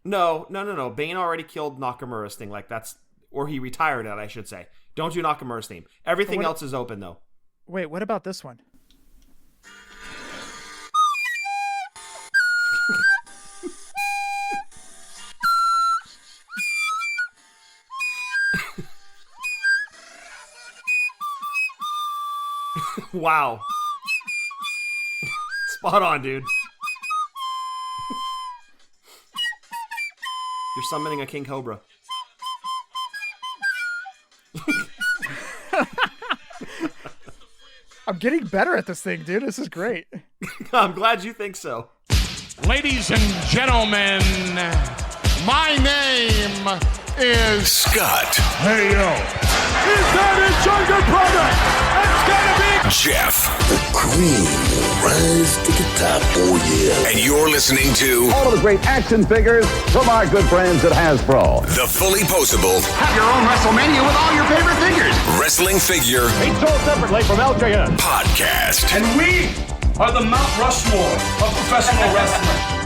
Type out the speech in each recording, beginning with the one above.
No. Bane already killed Nakamura's thing. Like or he retired it, I should say. Don't do Nakamura's theme. Everything else is open though. Wait, what about this one? Wow. Spot on, dude. You're summoning a King Cobra. I'm getting better at this thing, dude. This is great. I'm glad you think so. Ladies and gentlemen, my name is Scott. Hey, yo. Is that his younger brother? It's gonna be Jeff. The cream will rise to the top. Oh, yeah. And you're listening to all of the great action figures from our good friends at Hasbro. the Fullyposeable Have your own WrestleMania with all your favorite figures. Wrestling Figure Each sold separately from LJN. Podcast. And we are the Mount Rushmore of professional wrestling.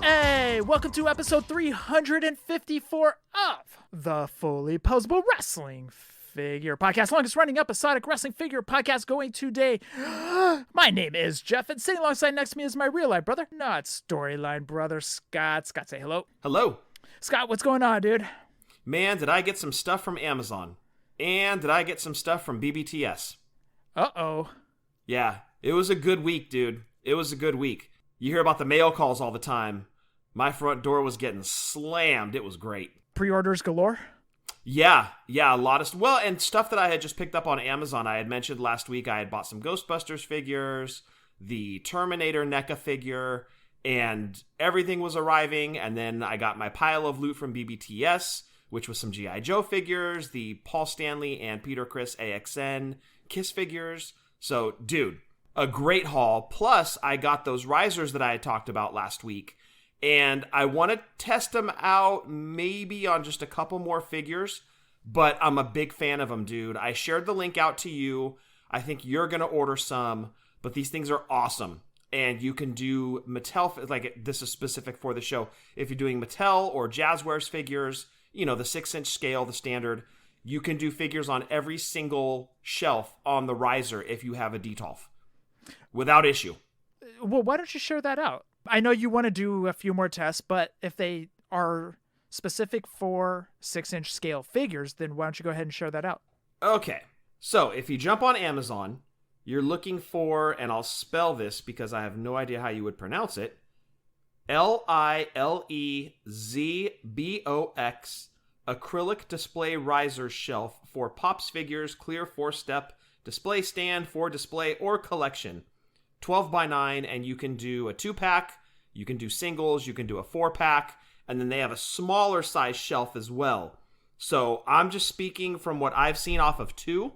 Hey, welcome to episode 354 of the Fullyposeable Wrestling Figure Podcast, longest running episodic wrestling figure podcast going today. My name is Jeff, and sitting alongside next to me is my real life brother, not storyline brother, Scott. Scott, say hello. Hello. Scott, what's going on, dude? Man, did I get some stuff from Amazon. And did I get some stuff from BBTS. Uh-oh. Yeah, it was a good week, dude. It was a good week. You hear about the mail calls all the time. My front door was getting slammed. It was great. Pre-orders galore? Yeah, a lot of and stuff that I had just picked up on Amazon. I had mentioned last week I had bought some Ghostbusters figures, the Terminator NECA figure, and everything was arriving. And then I got my pile of loot from BBTS, which was some G.I. Joe figures, the Paul Stanley and Peter Criss AXN Kiss figures. So, dude, a great haul. Plus, I got those risers that I had talked about last week. And I want to test them out maybe on just a couple more figures, but I'm a big fan of them, dude. I shared the link out to you. I think you're going to order some, but these things are awesome. And you can do Mattel, like this is specific for the show. If you're doing Mattel or Jazzwares figures, you know, the 6-inch scale, the standard, you can do figures on every single shelf on the riser if you have a Detolf without issue. Well, why don't you share that out? I know you want to do a few more tests, but if they are specific for 6-inch scale figures, then why don't you go ahead and share that out? Okay, so if you jump on Amazon, you're looking for, and I'll spell this because I have no idea how you would pronounce it, LILEZBOX acrylic display riser shelf for Pops figures, clear 4-step display stand for display or collection. 12 by 9, and you can do a 2-pack, you can do singles, you can do a 4-pack, and then they have a smaller size shelf as well. So I'm just speaking from what I've seen off of 2,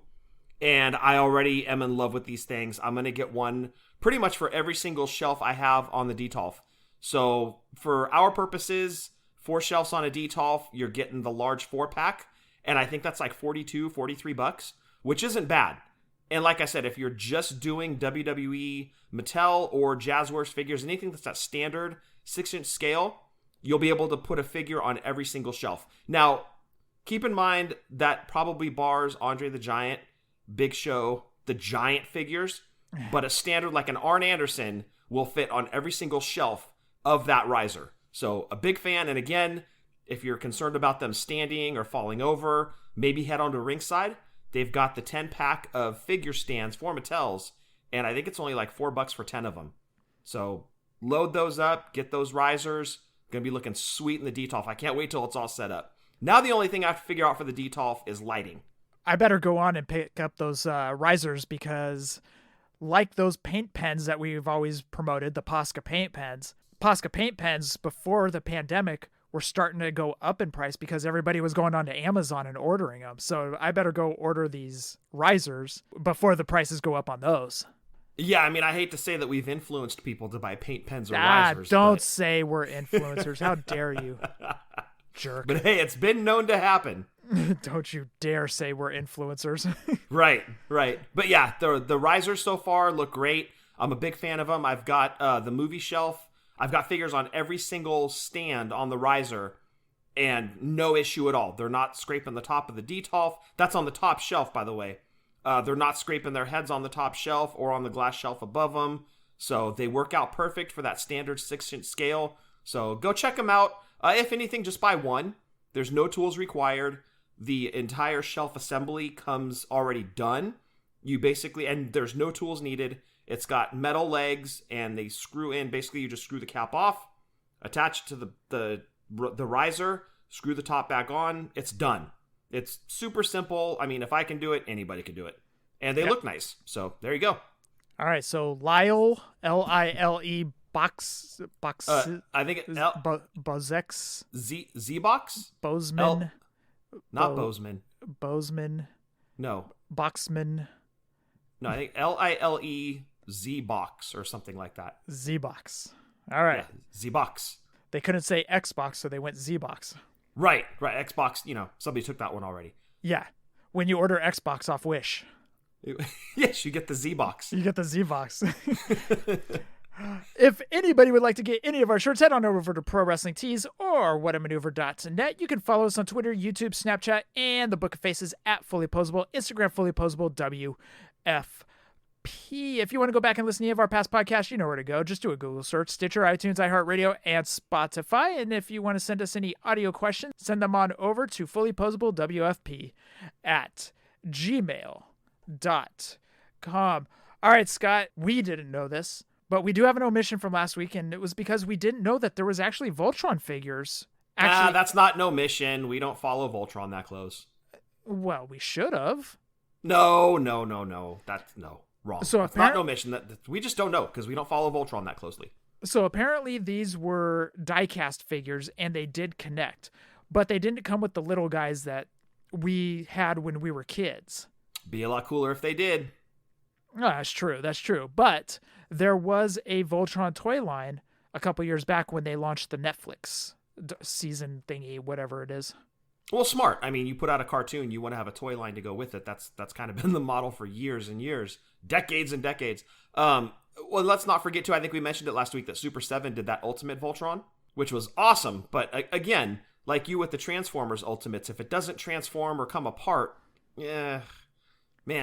and I already am in love with these things. I'm going to get one pretty much for every single shelf I have on the Detolf. So for our purposes, 4 shelves on a Detolf, you're getting the large 4-pack, and I think that's like $43, which isn't bad. And like I said, if you're just doing WWE Mattel or Jazzwares figures, anything that's that standard 6-inch scale, you'll be able to put a figure on every single shelf. Now, keep in mind that probably bars Andre the Giant, Big Show, the Giant figures, but a standard like an Arn Anderson will fit on every single shelf of that riser. So a big fan, and again, if you're concerned about them standing or falling over, maybe head on to ringside. They've got the 10-pack of figure stands for Mattels, and I think it's only like $4 for 10 of them. So load those up, get those risers. Going to be looking sweet in the Detolf. I can't wait till it's all set up. Now the only thing I have to figure out for the Detolf is lighting. I better go on and pick up those risers because like those paint pens that we've always promoted, the Posca paint pens before the pandemic were starting to go up in price because everybody was going on to Amazon and ordering them. So I better go order these risers before the prices go up on those. Yeah, I mean, I hate to say that we've influenced people to buy paint pens or risers. Don't say we're influencers. How dare you, jerk. But hey, it's been known to happen. Don't you dare say we're influencers. Right. But yeah, the risers so far look great. I'm a big fan of them. I've got the movie shelf. I've got figures on every single stand on the riser, and no issue at all. They're not scraping the top of the detolf. That's on the top shelf, by the way. They're not scraping their heads on the top shelf or on the glass shelf above them. So they work out perfect for that standard 6-inch scale. So go check them out. If anything, just buy one. There's no tools required. The entire shelf assembly comes already done. You basically, and there's no tools needed. It's got metal legs, and they screw in. Basically, you just screw the cap off, attach it to the riser, screw the top back on. It's done. It's super simple. I mean, if I can do it, anybody can do it. And they look nice. So there you go. All right. So Lyle, Lile box. I think Bozex. Z-Box? Bozeman. Not Bozeman. Bozeman. No. Boxman. No, I think Lilez-Box or something like that. Z-Box. All right. Yeah, Z-Box. They couldn't say Xbox, so they went Z-Box. Right. Xbox, somebody took that one already. Yeah. When you order Xbox off Wish. Yes, you get the Z-Box. You get the Z-Box. If anybody would like to get any of our shirts, head on over to Pro Wrestling Tees or whatamaneuver.net. You can follow us on Twitter, YouTube, Snapchat, and the Book of Faces at Fullyposeable, Instagram Fullyposeable WFP. If you want to go back and listen to any of our past podcasts, you know where to go. Just do a Google search, Stitcher, iTunes, iHeartRadio, and Spotify. And if you want to send us any audio questions, send them on over to fullyposablewfp at gmail.com. All right, Scott, we didn't know this, but we do have an omission from last week, and it was because we didn't know that there was actually Voltron figures. That's not no mission. We don't follow Voltron that close. Well, we should have. No. That's wrong. So it's not no mission. That we just don't know because we don't follow Voltron that closely. So apparently these were die-cast figures, and they did connect, but they didn't come with the little guys that we had when we were kids. Be a lot cooler if they did. Oh, that's true. But there was a Voltron toy line a couple years back when they launched the Netflix season thingy, whatever it is. Well, smart. I mean, you put out a cartoon, you want to have a toy line to go with it. That's kind of been the model for years and years, decades and decades. Well, let's not forget, too, I think we mentioned it last week that Super 7 did that Ultimate Voltron, which was awesome. But again, like you with the Transformers Ultimates, if it doesn't transform or come apart, man,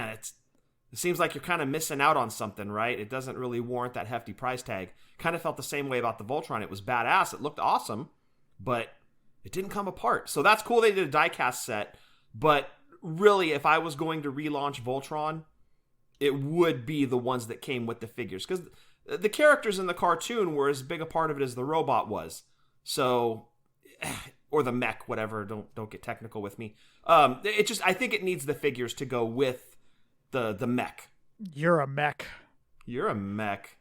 it seems like you're kind of missing out on something, right? It doesn't really warrant that hefty price tag. Kind of felt the same way about the Voltron. It was badass. It looked awesome, but it didn't come apart. So that's cool they did a die-cast set, but really, if I was going to relaunch Voltron, it would be the ones that came with the figures, because the characters in the cartoon were as big a part of it as the robot was. So, or the mech, whatever. Don't get technical with me. I think it needs the figures to go with the mech. You're a mech. You're a mech.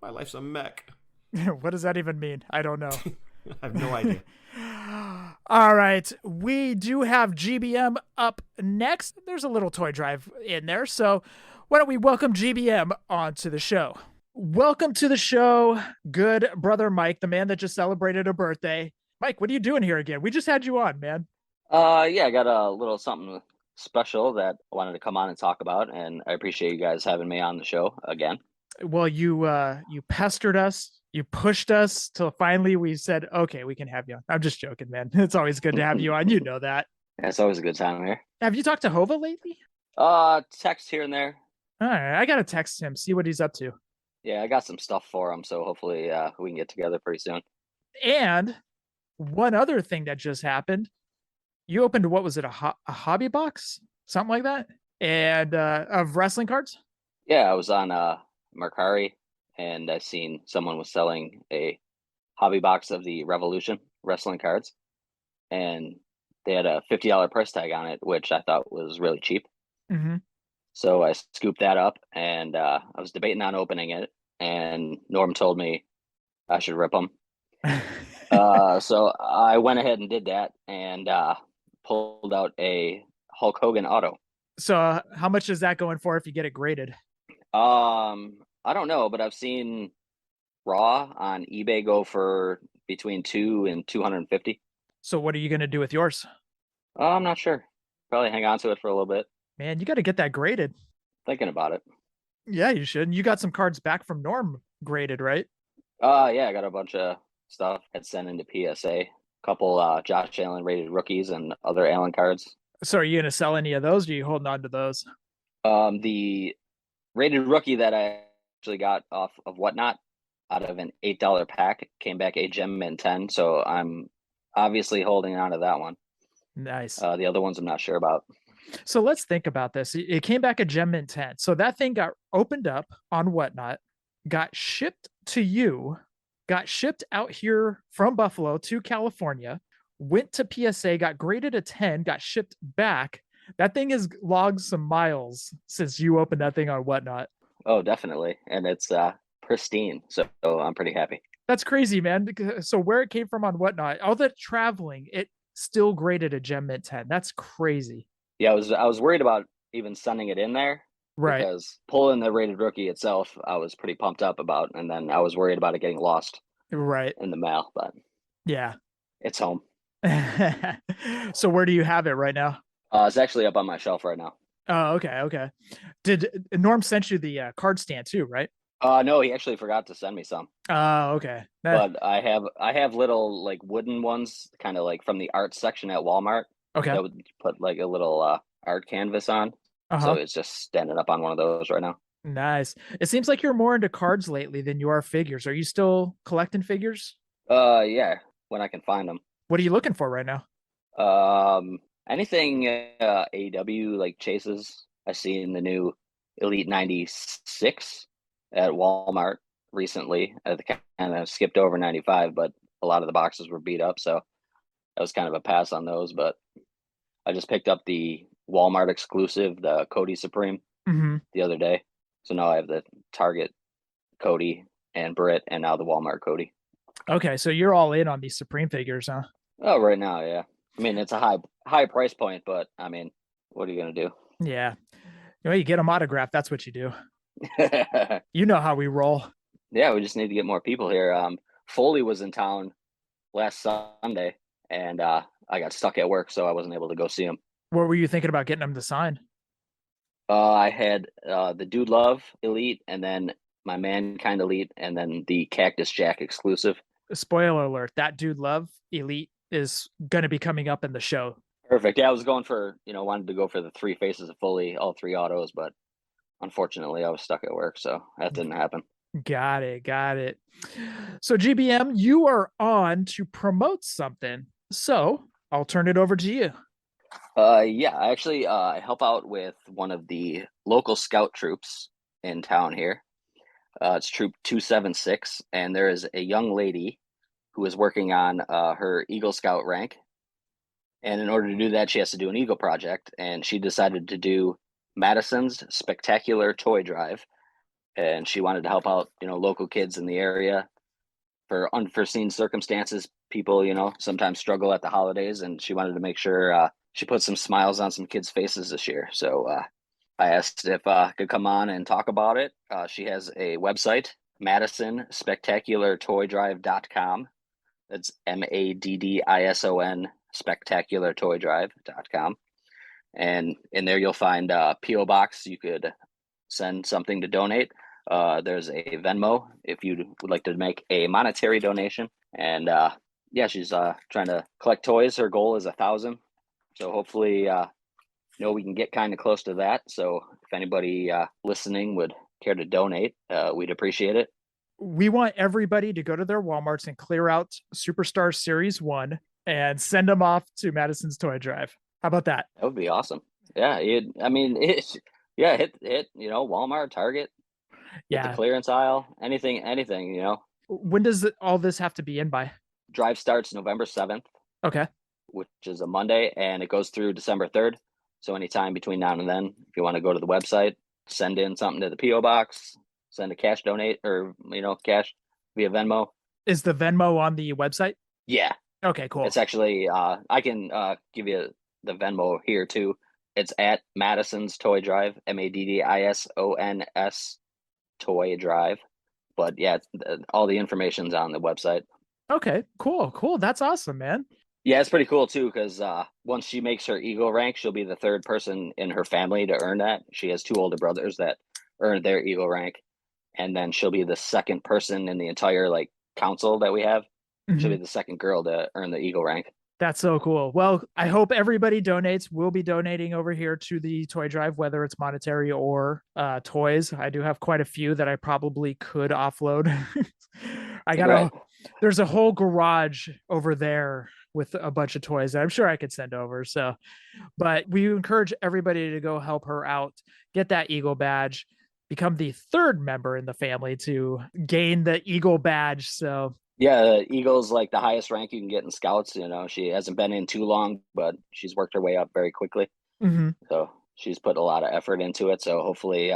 My life's a mech. What does that even mean? I don't know. I have no idea. All right. We do have GBM up next. There's a little toy drive in there. So why don't we welcome GBM onto the show? Welcome to the show, good brother Mike, the man that just celebrated a birthday. Mike, what are you doing here again? We just had you on, man. Yeah, I got a little something special that I wanted to come on and talk about, and I appreciate you guys having me on the show again. Well, you pestered us, you pushed us till finally we said, okay, we can have you on. I'm just joking, man. It's always good to have you on. You know that. Yeah, it's always a good time here. Have you talked to Hova lately? Text here and there. All right, I gotta text him, see what he's up to. Yeah, I got some stuff for him, so hopefully we can get together pretty soon. And one other thing that just happened, you opened, what was it, a hobby box? Something like that? And of wrestling cards? Yeah, I was on Mercari, and I seen someone was selling a hobby box of the Revolution wrestling cards, and they had a $50 price tag on it, which I thought was really cheap. Mm-hmm. So I scooped that up, and I was debating on opening it, and Norm told me I should rip them. So I went ahead and did that, and pulled out a Hulk Hogan auto. So how much is that going for if you get it graded? I don't know, but I've seen Raw on eBay go for between $200 and $250. So what are you going to do with yours? I'm not sure. Probably hang on to it for a little bit. Man, you got to get that graded. Thinking about it. Yeah, you should. You got some cards back from Norm graded, right? Yeah, I got a bunch of stuff I'd sent into PSA. Couple Josh Allen rated rookies and other Allen cards. So are you going to sell any of those? Or are you holding on to those? The rated rookie that I actually got off of Whatnot out of an $8 pack came back a gem mint 10. So I'm obviously holding on to that one. Nice. The other ones I'm not sure about. So let's think about this. It came back a gem mint 10. So that thing got opened up on Whatnot, got shipped to you, got shipped out here from Buffalo to California, went to PSA, got graded a 10, got shipped back. That thing has logged some miles since you opened that thing on Whatnot. Oh, definitely. And it's pristine. So I'm pretty happy. That's crazy, man. So where it came from on Whatnot, all that traveling, it still graded a gem mint 10. That's crazy. Yeah, I was worried about even sending it in there. Right. Because pulling the rated rookie itself, I was pretty pumped up about, and then I was worried about it getting lost Right. in the mail, but yeah, it's home. So where do you have it right now? It's actually up on my shelf right now. Oh, okay. Did Norm sent you the card stand too, right? No, he actually forgot to send me some. Oh, okay. But I have little like wooden ones, kind of like from the art section at Walmart. Okay. That would put like a little art canvas on. So it's just standing up on one of those right now. Nice. It seems like you're more into cards lately than you are figures. Are you still collecting figures? Yeah, when I can find them. What are you looking for right now? Anything AEW like chases. I seen the new Elite 96 at Walmart recently. I kind of skipped over 95, but a lot of the boxes were beat up, so that was kind of a pass on those. But I just picked up the Walmart exclusive, the Cody Supreme, the other day. So now I have the Target Cody and Britt, and now the Walmart Cody. Okay, so you're all in on these Supreme figures, huh? Oh, right now, yeah. I mean, it's a high price point, but I mean, what are you gonna do? Yeah, you get them autographed. That's what you do. You know how we roll. Yeah, we just need to get more people here. Foley was in town last Sunday, and I got stuck at work, so I wasn't able to go see him. What were you thinking about getting him to sign? I had the Dude Love Elite, and then my Mankind Elite, and then the Cactus Jack exclusive. Spoiler alert, that Dude Love Elite is going to be coming up in the show. Perfect. Yeah, I was going for, wanted to go for the 3 faces of Foley, all 3 autos, but unfortunately I was stuck at work, so that didn't happen. Got it. So GBM, you are on to promote something. So I'll turn it over to you. Yeah, I actually help out with one of the local scout troops in town here. It's Troop 276, and there is a young lady who is working on her Eagle Scout rank. And in order to do that, she has to do an Eagle project, and she decided to do Madison's Spectacular Toy Drive. And she wanted to help out, local kids in the area for unforeseen circumstances. People, sometimes struggle at the holidays, and she wanted to make sure she put some smiles on some kids' faces this year. So I asked if I could come on and talk about it. She has a website, MadisonSpectacularToyDrive.com. That's MADDISON SpectacularToyDrive.com. And in there you'll find a P.O. box. You could send something to donate. There's a Venmo if you would like to make a monetary donation. And yeah, she's trying to collect toys. Her goal is 1,000. So hopefully, we can get kind of close to that. So if anybody listening would care to donate, we'd appreciate it. We want everybody to go to their Walmarts and clear out Superstar Series 1 and send them off to Madison's Toy Drive. How about that? That would be awesome. Yeah, hit Walmart, Target, yeah, the clearance aisle, anything. When does all this have to be in by? Drive starts November 7th. Okay. Which is a Monday, and it goes through December 3rd. So anytime between now and then, if you want to go to the website, send in something to the P.O. box, send a cash donate or, cash via Venmo. Is the Venmo on the website? Yeah. Okay, cool. It's actually, I can give you the Venmo here too. It's at Madison's Toy Drive, MADDISONS Toy Drive. But yeah, all the information's on the website. Okay, cool. That's awesome, man. Yeah, it's pretty cool too, because once she makes her Eagle rank, she'll be the third person in her family to earn that. She has two older brothers that earned their Eagle rank, and then she'll be the second person in the entire like council that we have. She'll be the second girl to earn the Eagle rank. That's so cool. Well, I hope everybody donates. We'll be donating over here to the toy drive, whether it's monetary or toys. I do have quite a few that I probably could offload. There's a whole garage over there with a bunch of toys that I'm sure I could send over. So, but we encourage everybody to go help her out, get that Eagle badge, become the third member in the family to gain the Eagle badge. So, yeah, Eagle's like the highest rank you can get in Scouts. You know, she hasn't been in too long, but she's worked her way up very quickly. So she's put a lot of effort into it. So hopefully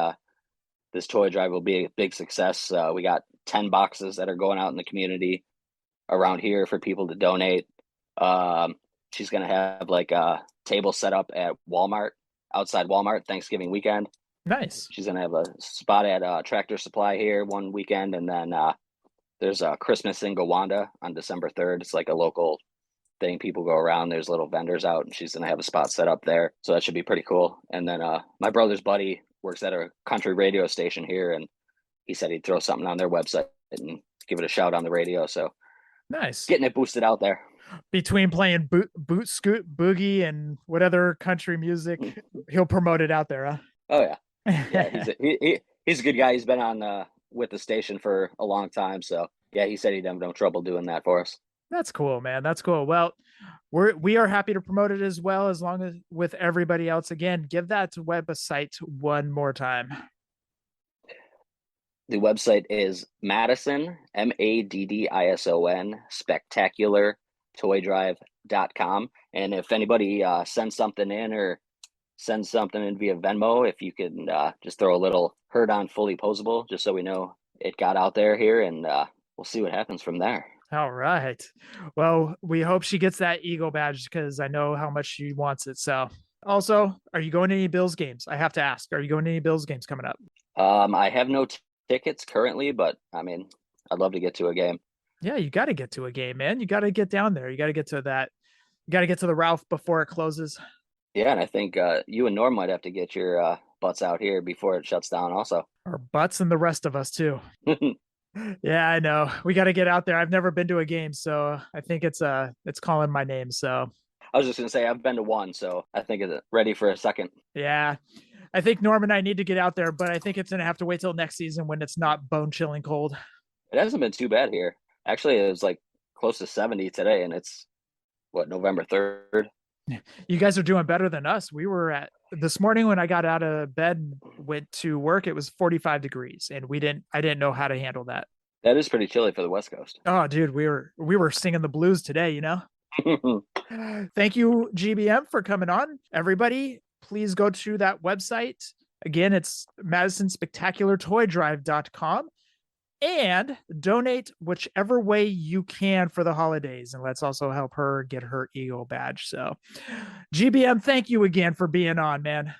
this toy drive will be a big success. We got 10 boxes that are going out in the community around here for people to donate. She's going to have like a table set up at Walmart, outside Walmart, Thanksgiving weekend. Nice. She's going to have a spot at Tractor Supply here one weekend, and then there's a Christmas in Gowanda on December 3rd. It's like a local thing. People go around. There's little vendors out, and she's going to have a spot set up there. So that should be pretty cool. And then my brother's buddy works at a country radio station here, and he said he'd throw something on their website and give it a shout on the radio. So nice. Getting it boosted out there. Between playing boot scoot boogie and what other country music, he'll promote it out there, huh? Oh yeah. Yeah, he's a good guy. He's been on with the station for a long time. So yeah, he said he'd have no trouble doing that for us. That's cool, man. That's cool. Well, we are happy to promote it as well, as long as with everybody else. Again, give that website one more time. The website is Madison, Maddison, spectacular toydrive.com. And if anybody sends something in or sends something in via Venmo, if you can just throw a little herd on Fullyposeable, just so we know it got out there here, and we'll see what happens from there. All right. Well, we hope she gets that Eagle badge, because I know how much she wants it. So also, are you going to any Bills games? I have to ask, are you going to any Bills games coming up? I have no tickets currently, but I mean, I'd love to get to a game. Yeah, you got to get to a game, man. You got to get down there. You got to get to that. You got to get to the Ralph before it closes. Yeah, and I think you and Norm might have to get your butts out here before it shuts down also. Our butts and the rest of us too. Yeah, I know. We got to get out there. I've never been to a game, so I think it's calling my name. So I was just going to say, I've been to one, so I think it's ready for a second. Yeah. I think Norm and I need to get out there, but I think it's going to have to wait till next season when it's not bone chilling cold. It hasn't been too bad here. Actually, it was like close to 70 today, and it's November 3rd. You guys are doing better than us. We were at this morning when I got out of bed, went to work, it was 45 degrees, and I didn't know how to handle that. That is pretty chilly for the West Coast. Oh, dude, we were singing the blues today, you know? Thank you, GBM, for coming on. Everybody, please go to that website. Again, it's MadisonSpectacularToyDrive.com, and donate whichever way you can for the holidays. And let's also help her get her Eagle badge. So GBM, thank you again for being on, man.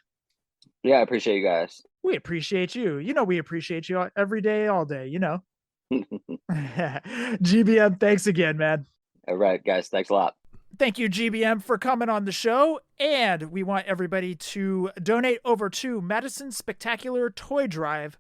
Yeah, I appreciate you guys. We appreciate you. You know, we appreciate you every day, all day, you know. GBM, thanks again, man. All right, guys. Thanks a lot. Thank you, GBM, for coming on the show. And we want everybody to donate over to MadisonSpectacularToyDrive.com.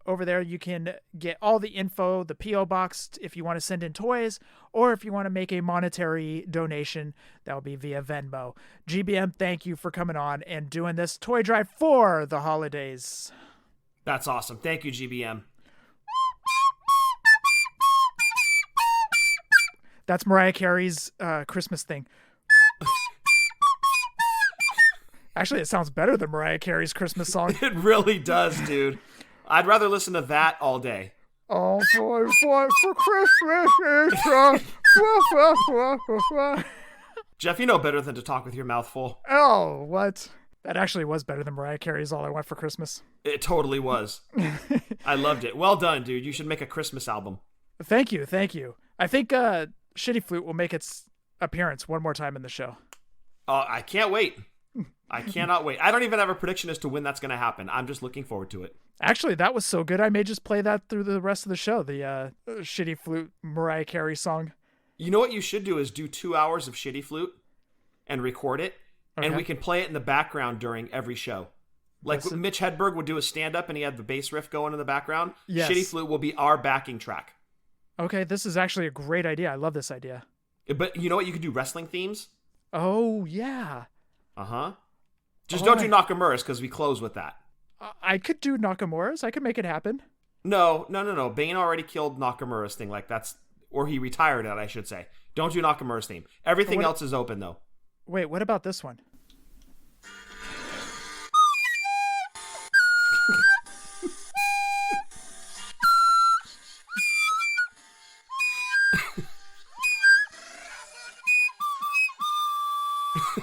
Over there you can get all the info, the PO box if you want to send in toys, or if you want to make a monetary donation, that will be via Venmo. GBM, thank you for coming on and doing this toy drive for the holidays. That's awesome. Thank you, GBM. That's Mariah Carey's Christmas thing. Actually, it sounds better than Mariah Carey's Christmas song. It really does, dude. I'd rather listen to that all day. All I want for Christmas is Jeff, you know better than to talk with your mouth full. Oh, what? That actually was better than Mariah Carey's All I Want for Christmas. It totally was. I loved it. Well done, dude. You should make a Christmas album. Thank you. I think Shitty Flute will make its appearance one more time in the show. I can't wait. I cannot wait. I don't even have a prediction as to when that's going to happen. I'm just looking forward to it. Actually, that was so good, I may just play that through the rest of the show, the Shitty Flute Mariah Carey song. You know what you should do is do 2 hours of Shitty Flute and record it, and we can play it in the background during every show. Like Mitch Hedberg would do a stand-up and he had the bass riff going in the background. Yes. Shitty Flute will be our backing track. Okay, this is actually a great idea. I love this idea. But you know what? You could do wrestling themes. Oh, yeah. Uh-huh. Just don't do Nakamura's because we close with that. I could do Nakamura's. I could make it happen. No. Bane already killed Nakamura's thing. Like that's, or he retired it, I should say. Don't do Nakamura's theme. Everything else is open though. Wait, what about this one?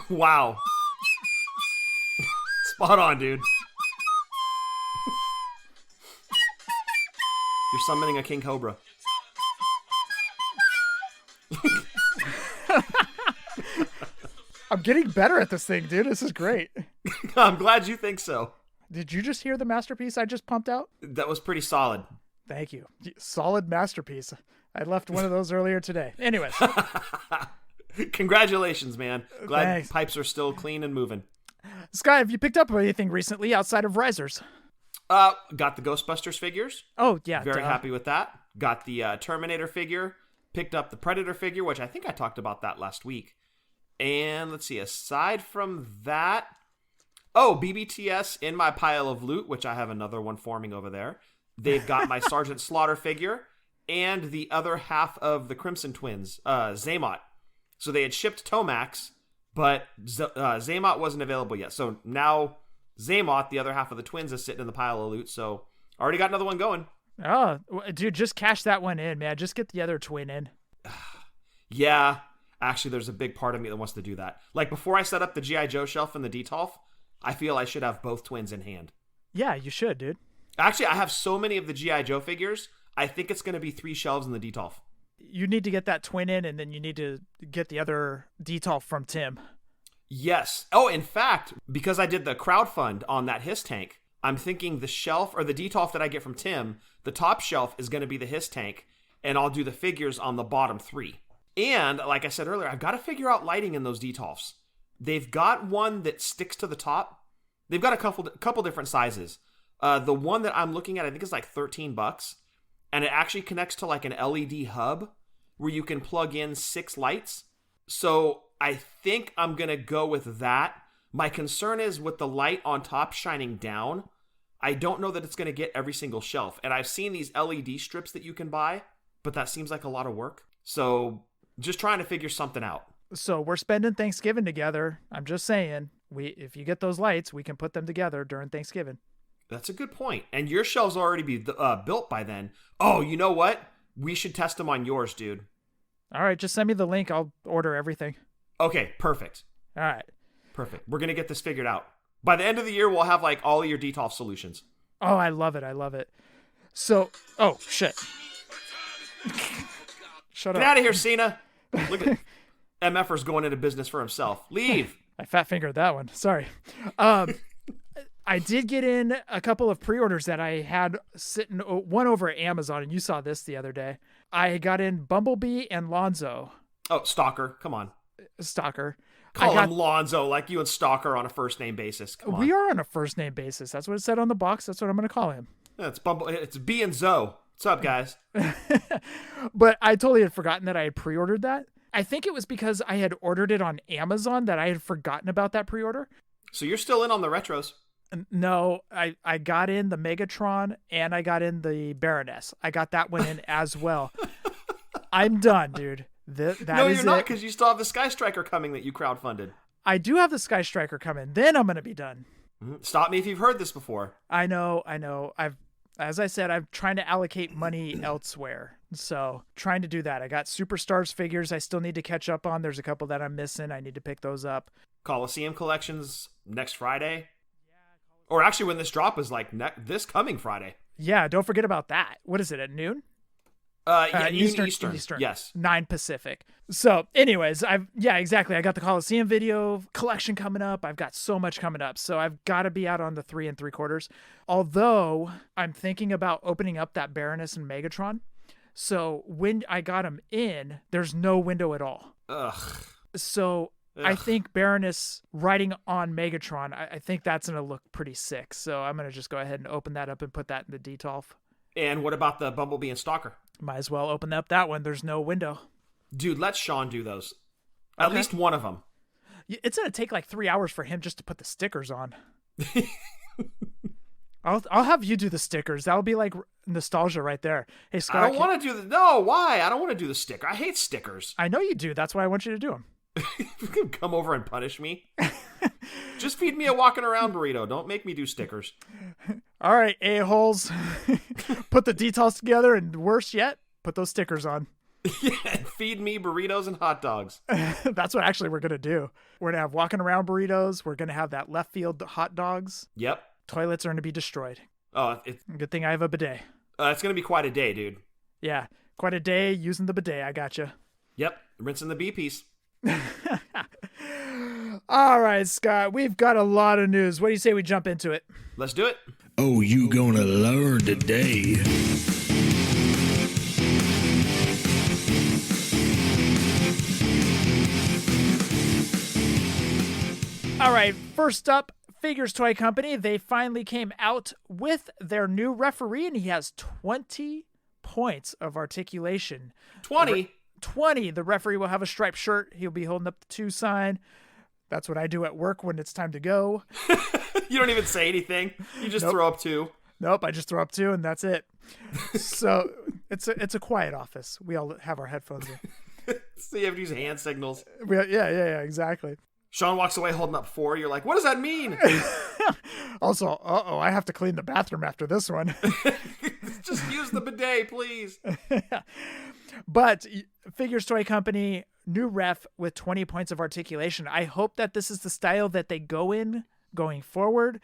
Wow. Spot on, dude. You're summoning a king cobra. I'm getting better at this thing, dude. This is great. I'm glad you think so. Did you just hear the masterpiece I just pumped out? That was pretty solid. Thank you. Solid masterpiece. I left one of those earlier today. Anyways. Congratulations, man. Glad Thanks. Pipes are still clean and moving. Sky, have you picked up anything recently outside of risers? Got the Ghostbusters figures. Oh, yeah. Very happy with that. Got the Terminator figure. Picked up the Predator figure, which I think I talked about that last week. And let's see, aside from that... Oh, BBTS in my pile of loot, which I have another one forming over there. They've got my Sergeant Slaughter figure and the other half of the Crimson Twins, Zaymot. So they had shipped Tomax, but Zaymot wasn't available yet. So now Zaymot, the other half of the twins, is sitting in the pile of loot. So already got another one going. Oh, dude, just cash that one in, man. Just get the other twin in. Yeah. Actually, there's a big part of me that wants to do that. Like, before I set up the G.I. Joe shelf and the Detolf, I feel I should have both twins in hand. Yeah, you should, dude. Actually, I have so many of the G.I. Joe figures, I think it's going to be 3 shelves in the Detolf. You need to get that twin in, and then you need to get the other Detolf from Tim. Yes. Oh, in fact, because I did the crowdfund on that Hiss tank, I'm thinking the shelf, or the Detolf that I get from Tim, the top shelf is going to be the Hiss tank, and I'll do the figures on the bottom 3. And, like I said earlier, I've got to figure out lighting in those Detolfs. They've got one that sticks to the top. They've got a couple different sizes. The one that I'm looking at, I think is like $13, and it actually connects to like an LED hub where you can plug in 6 lights. So I think I'm going to go with that. My concern is with the light on top shining down, I don't know that it's going to get every single shelf. And I've seen these LED strips that you can buy, but that seems like a lot of work. So just trying to figure something out. So we're spending Thanksgiving together. I'm just saying, if you get those lights, we can put them together during Thanksgiving. That's a good point. And your shelves will already be built by then. Oh, you know what? We should test them on yours, dude. All right, just send me the link. I'll order everything. Okay, perfect. All right. Perfect. We're going to get this figured out. By the end of the year, we'll have like all of your Detolf solutions. Oh, I love it. I love it. So, oh, shit. Shut up. Get out of here, Cena. Look at MFer's going into business for himself. Leave. I fat fingered that one. Sorry. I did get in a couple of pre-orders that I had sitting, one over at Amazon, and you saw this the other day. I got in Bumblebee and Lonzo. Oh, Stalker. Come on. Stalker. Call him Lonzo like you and Stalker on a first name basis. Come on. We are on a first name basis. That's what it said on the box. That's what I'm going to call him. Yeah, it's B and Zoe. What's up, guys? But I totally had forgotten that I had pre-ordered that. I think it was because I had ordered it on Amazon that I had forgotten about that pre-order. So you're still in on the retros. No, I got in the Megatron and I got in the Baroness. I got that one in as well. I'm done, dude. No, you're not, because you still have the Sky Striker coming that you crowdfunded. I do have the Sky Striker coming. Then I'm going to be done. Stop me if you've heard this before. I know. As I said, I'm trying to allocate money elsewhere. So trying to do that. I got Superstars figures I still need to catch up on. There's a couple that I'm missing. I need to pick those up. Coliseum collections next Friday. Or actually when this drop is like this coming Friday. Yeah, don't forget about that. What is it, at noon? Yeah, Eastern. Yes. 9 Pacific. So anyways, exactly. I got the Coliseum video collection coming up. I've got so much coming up. So I've got to be out on the 3 3/4. Although I'm thinking about opening up that Baroness and Megatron. So when I got him in, there's no window at all. Ugh. So I think Baroness riding on Megatron, I think that's going to look pretty sick. So I'm going to just go ahead and open that up and put that in the Detolf. And what about the Bumblebee and Stalker? Might as well open up that one. There's no window. Dude, let Sean do those. At least one of them. It's going to take like 3 hours for him just to put the stickers on. I'll have you do the stickers. That'll be like nostalgia right there. Hey, Scott. I don't want to do the... No, why? I don't want to do the sticker. I hate stickers. I know you do. That's why I want you to do them. You can come over and punish me. Just feed me a walking around burrito. Don't make me do stickers. All right, a-holes. Put the details together, and worse yet, put those stickers on. Yeah, feed me burritos and hot dogs. That's what actually we're going to do. We're going to have walking around burritos. We're going to have that left field hot dogs. Yep. Toilets are going to be destroyed. Oh, good thing I have a bidet. It's going to be quite a day, dude. Yeah, quite a day using the bidet. I gotcha. Yep, rinsing the B piece. All right, Scott, we've got a lot of news. What do you say we jump into it? Let's do it. Oh, you gonna learn today. All right, first up, Figures Toy Company. They finally came out with their new referee, and he has 20 points of articulation. 20? 20. The referee will have a striped shirt. He'll be holding up the 2 sign. That's what I do at work when it's time to go. You don't even say anything. You just throw up 2. Nope, I just throw up 2 and that's it. So it's a quiet office. We all have our headphones in. So you have to use hand signals. Yeah, exactly. Sean walks away holding up 4. You're like, what does that mean? Also, I have to clean the bathroom after this one. Just use the bidet, please. But Figures Toy Company, new ref with 20 points of articulation. I hope that this is the style that they go in going forward.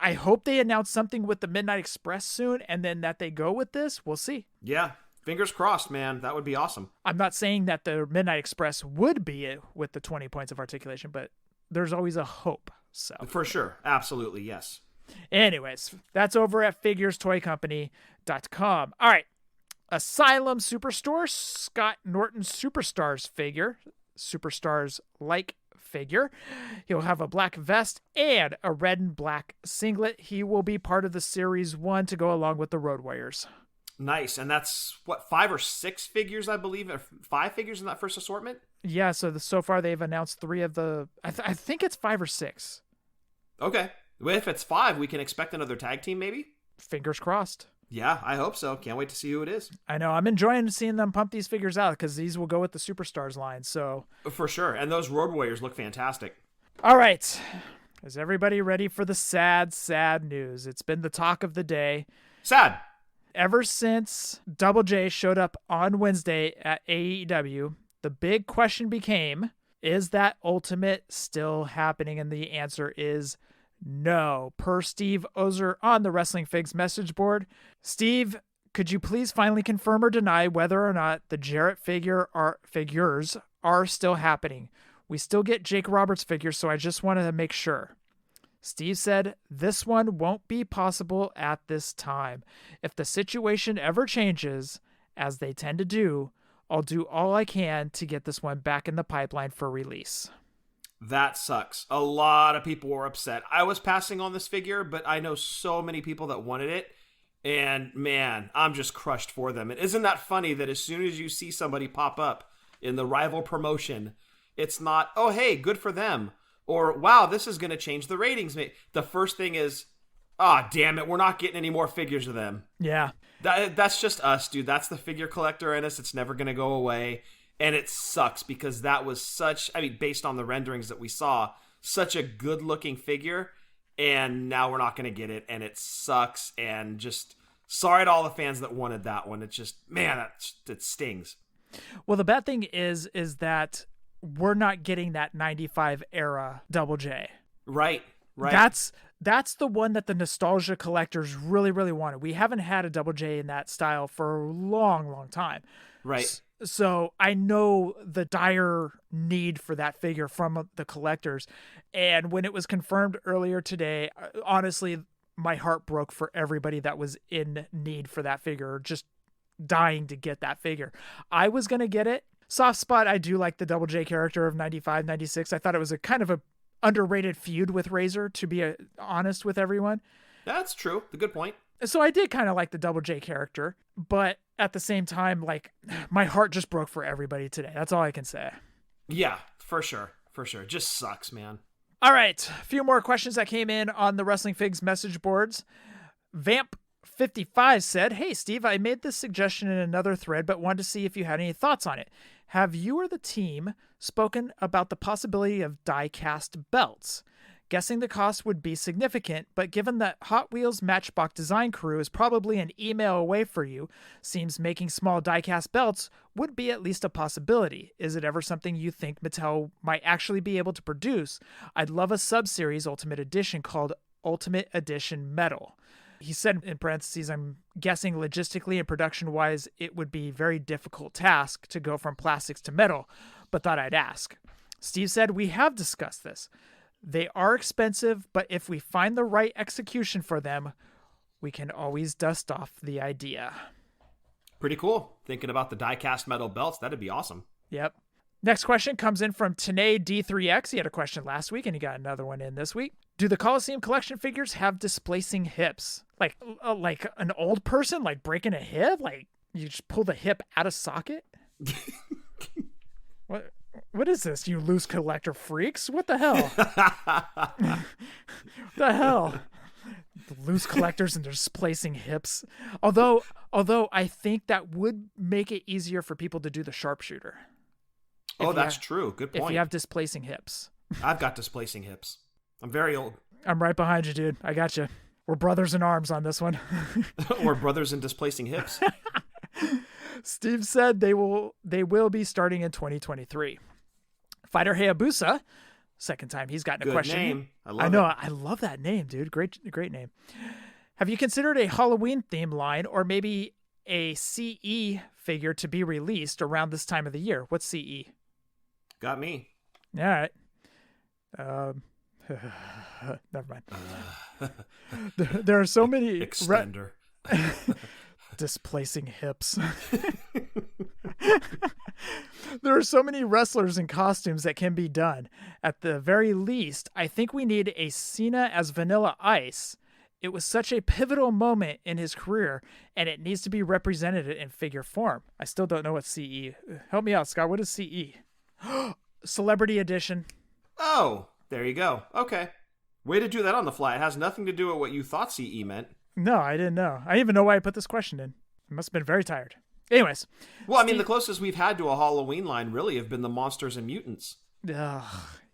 I hope they announce something with the Midnight Express soon, and then that they go with this. We'll see. Yeah, fingers crossed, man. That would be awesome. I'm not saying that the Midnight Express would be it with the 20 points of articulation, but there's always a hope. So for sure. Absolutely, yes. Anyways, that's over at figurestoycompany.com. All right. Asylum Superstore, Scott Norton Superstars figure, Superstars-like figure. He'll have a black vest and a red and black singlet. He will be part of the Series 1 to go along with the Road Warriors. Nice. And that's, 5 or 6 figures, I believe, or 5 figures in that first assortment? Yeah, so far they've announced 3 of the... I think it's 5 or 6. Okay. Well, if it's 5, we can expect another tag team, maybe? Fingers crossed. Yeah, I hope so. Can't wait to see who it is. I know. I'm enjoying seeing them pump these figures out because these will go with the Superstars line. So for sure. And those Road Warriors look fantastic. All right. Is everybody ready for the sad news? It's been the talk of the day. Sad. Ever since Double J showed up on Wednesday at AEW, the big question became, is that Ultimate still happening? And the answer is no. Per Steve Ozer on the Wrestling Figs message board. Steve, could you please finally confirm or deny whether or not the Jarrett figures are still happening? We still get Jake Roberts figures, so I just wanted to make sure. Steve said, this one won't be possible at this time. If the situation ever changes, as they tend to do, I'll do all I can to get this one back in the pipeline for release. That sucks. A lot of people were upset. I was passing on this figure, but I know so many people that wanted it. And man, I'm just crushed for them. And isn't that funny that as soon as you see somebody pop up in the rival promotion, it's not, oh, hey, good for them. Or, wow, this is going to change the ratings. The first thing is, damn it, we're not getting any more figures of them. Yeah. That's just us, dude. That's the figure collector in us. It's never going to go away. And it sucks because that was based on the renderings that we saw, such a good-looking figure. And now we're not going to get it. And it sucks. And just sorry to all the fans that wanted that one. It's just, man, it stings. Well, the bad thing is that we're not getting that 95 era Double J. Right. That's the one that the nostalgia collectors really, really wanted. We haven't had a Double J in that style for a long, long time. Right. So I know the dire need for that figure from the collectors. And when it was confirmed earlier today, honestly, my heart broke for everybody that was in need for that figure. Just dying to get that figure. I was going to get it. Soft spot, I do like the Double J character of 95, 96. I thought it was a kind of a underrated feud with Razor, to be honest with everyone. That's true. The good point. So I did kind of like the Double J character, but at the same time, like, my heart just broke for everybody today. That's all I can say. Yeah, for sure. For sure. It just sucks, man. All right. A few more questions that came in on the Wrestling Figs message boards. Vamp55 said, "Hey, Steve, I made this suggestion in another thread, but wanted to see if you had any thoughts on it. Have you or the team spoken about the possibility of die-cast belts? Guessing the cost would be significant, but given that Hot Wheels Matchbox design crew is probably an email away for you, seems making small die-cast belts would be at least a possibility. Is it ever something you think Mattel might actually be able to produce? I'd love a sub-series Ultimate Edition called Ultimate Edition Metal." He said in parentheses, "I'm guessing logistically and production-wise, it would be a very difficult task to go from plastics to metal, but thought I'd ask." Steve said, "We have discussed this. They are expensive, but if we find the right execution for them, we can always dust off the idea." Pretty cool. Thinking about the die-cast metal belts, that'd be awesome. Yep. Next question comes in from Tanae D3X. He had a question last week, and he got another one in this week. Do the Coliseum collection figures have displacing hips? Like an old person, like breaking a hip? Like you just pull the hip out of socket? What is this, you loose collector freaks? What the hell? What the hell? The loose collectors and their displacing hips. Although I think that would make it easier for people to do the sharpshooter. Oh, that's true. Good point. If you have displacing hips. I've got displacing hips. I'm very old. I'm right behind you, dude. I got you. We're brothers in arms on this one. We're brothers in displacing hips. Steve said they will be starting in 2023. Fighter Hayabusa, second time he's gotten a question. Name. I know. I love that name, dude. Great name. Have you considered a Halloween theme line or maybe a CE figure to be released around this time of the year? What's CE? Got me. All right. Never mind. There are so many extender. Displacing hips. There are so many wrestlers in costumes that can be done. At the very least, I think we need a Cena as Vanilla Ice. It was such a pivotal moment in his career, and it needs to be represented in figure form. I still don't know what CE. Help me out, Scott. What is CE? Celebrity Edition. Oh, there you go. Okay. Way to do that on the fly. It has nothing to do with what you thought CE meant. No, I didn't know. I didn't even know why I put this question in. I must have been very tired. Anyways. Well, I mean, the closest we've had to a Halloween line really have been the Monsters and Mutants. That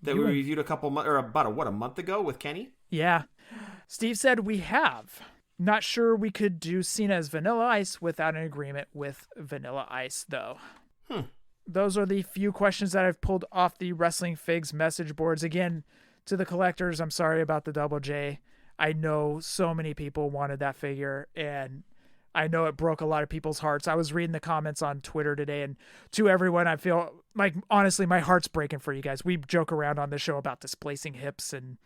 we reviewed about a month ago with Kenny? Yeah. Steve said we have. Not sure we could do Cena as Vanilla Ice without an agreement with Vanilla Ice, though. Those are the few questions that I've pulled off the Wrestling Figs message boards. Again, to the collectors, I'm sorry about the Double J. I know so many people wanted that figure, and I know it broke a lot of people's hearts. I was reading the comments on Twitter today, and to everyone, I feel like, honestly, my heart's breaking for you guys. We joke around on the show about displacing hips and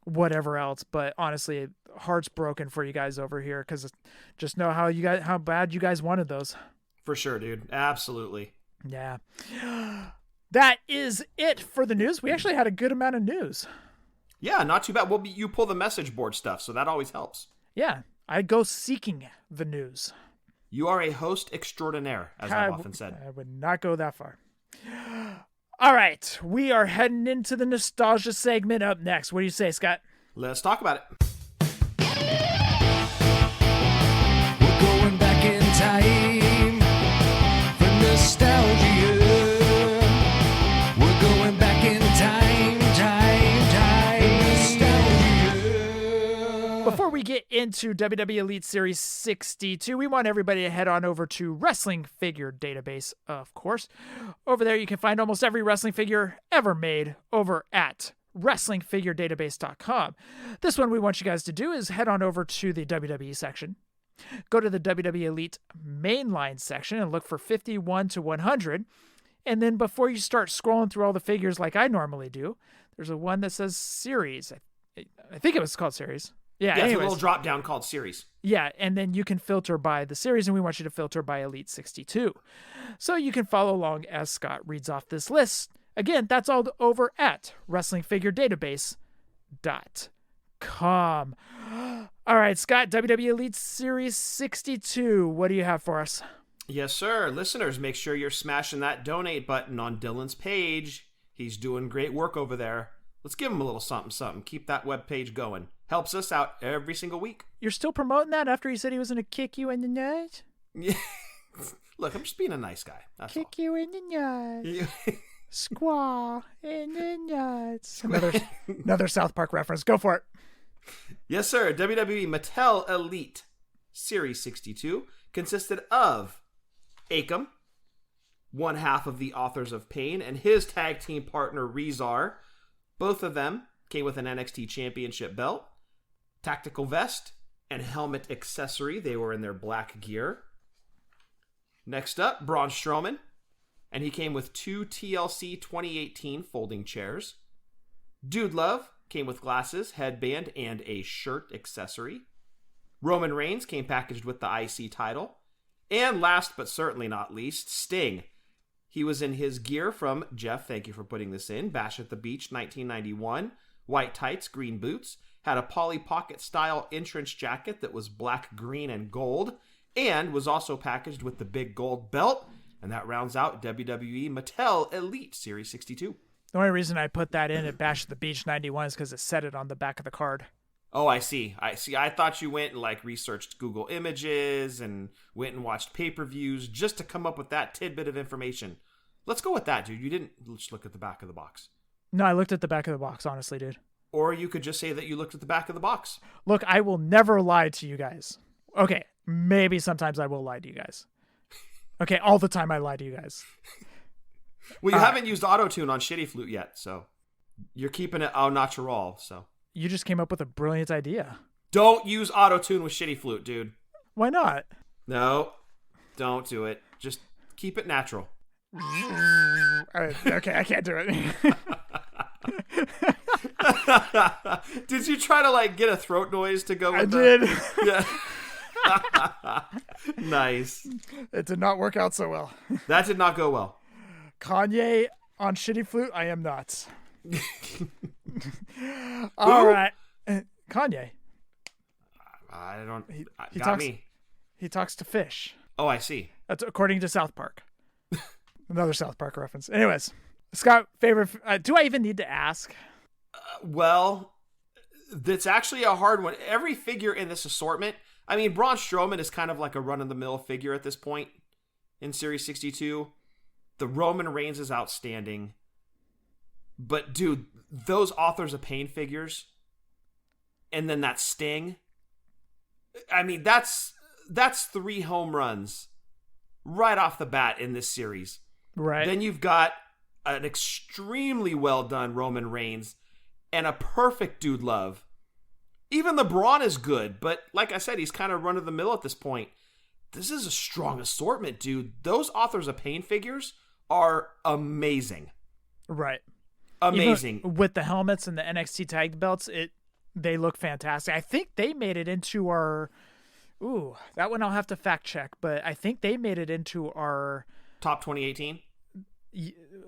whatever else, but honestly, heart's broken for you guys over here because just know how bad you guys wanted those. For sure, dude. Absolutely. Yeah. That is it for the news. We actually had a good amount of news. Yeah, not too bad. Well, you pull the message board stuff, so that always helps. Yeah, I go seeking the news. You are a host extraordinaire, as I've often said. I would not go that far. All right, we are heading into the nostalgia segment up next. What do you say, Scott? Let's talk about it. We're going back in time for nostalgia. We're going back in time, nostalgia. Before we get into WWE Elite Series 62, we want everybody to head on over to Wrestling Figure Database, of course. Over there, you can find almost every wrestling figure ever made over at WrestlingFigureDatabase.com. This one we want you guys to do is head on over to the WWE section. Go to the WWE Elite mainline section and look for 51 to 100. And then before you start scrolling through all the figures like I normally do, there's a one that says Series. I think it was called Series. Yeah, it's a anyways. little drop down called series. Yeah, and then you can filter by the series, and we want you to filter by Elite 62. So you can follow along as Scott reads off this list. Again, that's all over at WrestlingFigureDatabase.com. All right, Scott, WWE Elite Series 62. What do you have for us? Yes, sir. Listeners, make sure you're smashing that donate button on Dylan's page. He's doing great work over there. Let's give him a little something, something. Keep that webpage going. Helps us out every single week. You're still promoting that after he said he was going to kick you in the nuts? Yeah. Look, I'm just being a nice guy. That's kick all. you in the nuts. Squaw in the nuts. Another South Park reference. Go for it. Yes, sir. WWE Mattel Elite Series 62 consisted of Akam, one half of the Authors of Pain, and his tag team partner Rezar. Both of them came with an NXT Championship belt, tactical vest, and helmet accessory. They were in their black gear. Next up, Braun Strowman, and he came with 2 TLC 2018 folding chairs. Dude Love came with glasses, headband, and a shirt accessory. Roman Reigns came packaged with the IC title. And last but certainly not least, Sting. He was in his gear from Jeff, thank you for putting this in, Bash at the Beach 1991. White tights, green boots, had a Polly Pocket style entrance jacket that was black, green, and gold, and was also packaged with the big gold belt. And that rounds out WWE Mattel Elite Series 62. The only reason I put that in at Bash at the Beach 91 is because it said it on the back of the card. Oh, I see. I thought you went and researched Google Images and went and watched pay-per-views just to come up with that tidbit of information. Let's go with that, dude. You didn't just look at the back of the box. No, I looked at the back of the box, honestly, dude. Or you could just say that you looked at the back of the box. Look, I will never lie to you guys. Okay, maybe sometimes I will lie to you guys. Okay, all the time I lie to you guys. Well, you haven't used auto-tune on Shitty Flute yet, so you're keeping it au natural, so. You just came up with a brilliant idea. Don't use auto-tune with Shitty Flute, dude. Why not? No, don't do it. Just keep it natural. Okay, I can't do it. Did you try to get a throat noise to go with I did. Yeah. Nice. It did not work out so well. That did not go well. Kanye on Shitty Flute, I am not. All right. Kanye. I don't. He got talks, me. He talks to fish. Oh, I see. That's according to South Park. Another South Park reference. Anyways, Scott, favorite. Do I even need to ask? Well, that's actually a hard one. Every figure in this assortment. I mean, Braun Strowman is kind of like a run-of-the-mill figure at this point in Series 62. The Roman Reigns is outstanding. But, dude, those Authors of Pain figures, and then that Sting, I mean, that's 3 home runs right off the bat in this series. Right. Then you've got an extremely well-done Roman Reigns and a perfect Dude Love. Even the Braun is good, but like I said, he's kind of run-of-the-mill at this point. This is a strong assortment, dude. Those Authors of Pain figures are amazing. Right. Amazing. Even with the helmets and the NXT tag belts, they look fantastic. I think they made it into our... Ooh, that one I'll have to fact check, but I think they made it into our... Top 2018?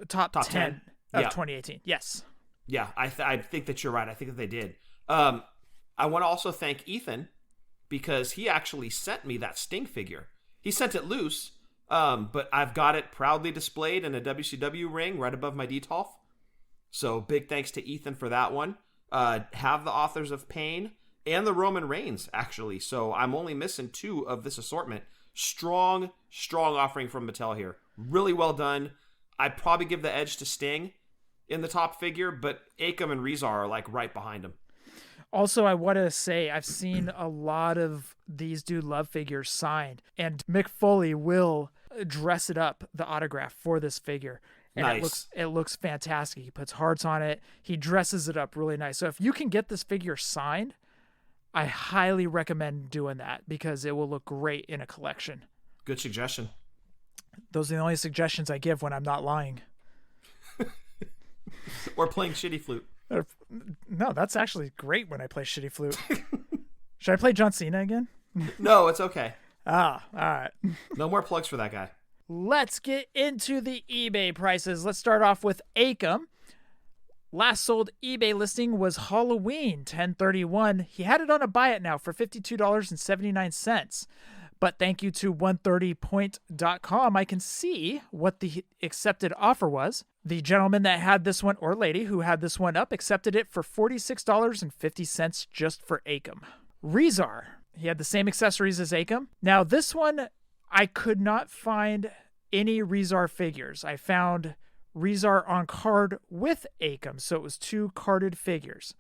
Top 10 of yeah. 2018, yes. Yeah, I think that you're right. I think that they did. I want to also thank Ethan because he actually sent me that Sting figure. He sent it loose, but I've got it proudly displayed in a WCW ring right above my Detolf. So big thanks to Ethan for that one. Have the Authors of Pain and the Roman Reigns, actually. So I'm only missing 2 of this assortment. Strong offering from Mattel here. Really well done. I'd probably give the edge to Sting in the top figure, but Akam and Rezar are right behind him. Also, I want to say I've seen a lot of these Dude Love figures signed, and Mick Foley will dress it up, the autograph for this figure. And nice. It looks fantastic. He puts hearts on it. He dresses it up really nice. So if you can get this figure signed, I highly recommend doing that because it will look great in a collection. Good suggestion. Those are the only suggestions I give when I'm not lying. Or playing Shitty Flute. No, that's actually great when I play Shitty Flute. Should I play John Cena again? No, it's okay. Ah, all right. No more plugs for that guy. Let's get into the eBay prices. Let's start off with Acom. Last sold eBay listing was Halloween 1031. He had it on a buy it now for $52.79. But thank you to 130point.com, I can see what the accepted offer was. The gentleman that had this one, or lady who had this one up, accepted it for $46.50 just for Acom. Rezar, he had the same accessories as Acom. Now this one, I could not find any Rezar figures. I found Rezar on card with Acom, so it was 2 carded figures.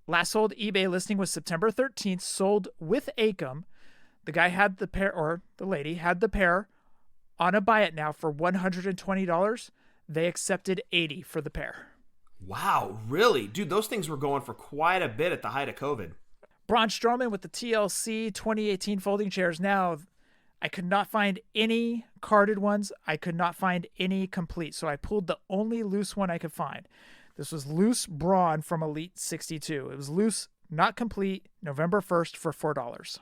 Last sold eBay listing was September 13th, sold with Acom. The guy had the pair, or the lady had the pair on a buy it now for $120. They accepted $80 for the pair. Wow, really? Dude, those things were going for quite a bit at the height of COVID. Braun Strowman with the TLC 2018 folding chairs. Now, I could not find any carded ones. I could not find any complete. So I pulled the only loose one I could find. This was loose Braun from Elite 62. It was loose, not complete, November 1st for $4.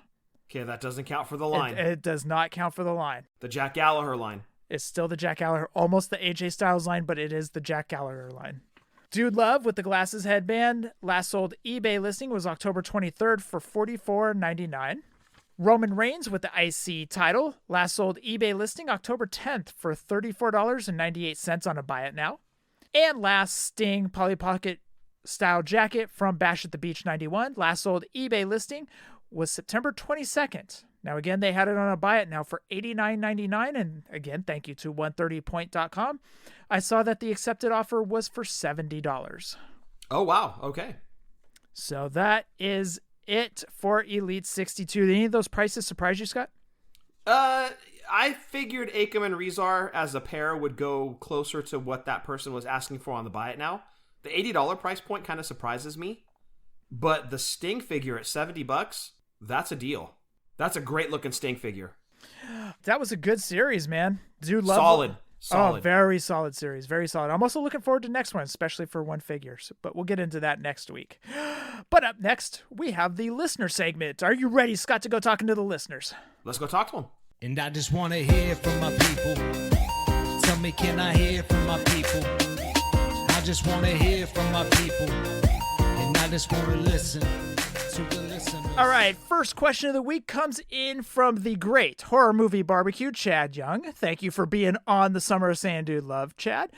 Okay, that doesn't count for the line. It does not count for the line. The Jack Gallagher line. It's still the Jack Gallagher, almost the AJ Styles line, but it is the Jack Gallagher line. Dude Love with the glasses headband. Last sold eBay listing was October 23rd for $44.99. Roman Reigns with the IC title. Last sold eBay listing October 10th for $34.98 on a buy it now. And last, Sting Polly Pocket style jacket from Bash at the Beach 91. Last sold eBay listing was September 22nd. Now, again, they had it on a buy it now for $89.99. And again, thank you to 130point.com. I saw that the accepted offer was for $70. Oh, wow. Okay. So that is it for Elite 62. Did any of those prices surprise you, Scott? I figured Acom and Rezar as a pair would go closer to what that person was asking for on the buy it now. The $80 price point kind of surprises me. But the Sting figure at $70, that's a deal. That's a great looking Sting figure. That was a good series, man. Dude, love solid. Oh, very solid series. Very solid. I'm also looking forward to next one, especially for one figure. But we'll get into that next week. But up next, we have the listener segment. Are you ready, Scott, to go talking to the listeners? Let's go talk to them. And I just want to hear from my people. Tell me, can I hear from my people? I just want to hear from my people. And I just want to listen to the listeners. All right, first question of the week comes in from the great horror movie barbecue, Chad Young. Thank you for being on the Summer of Sand Dude Love, Chad.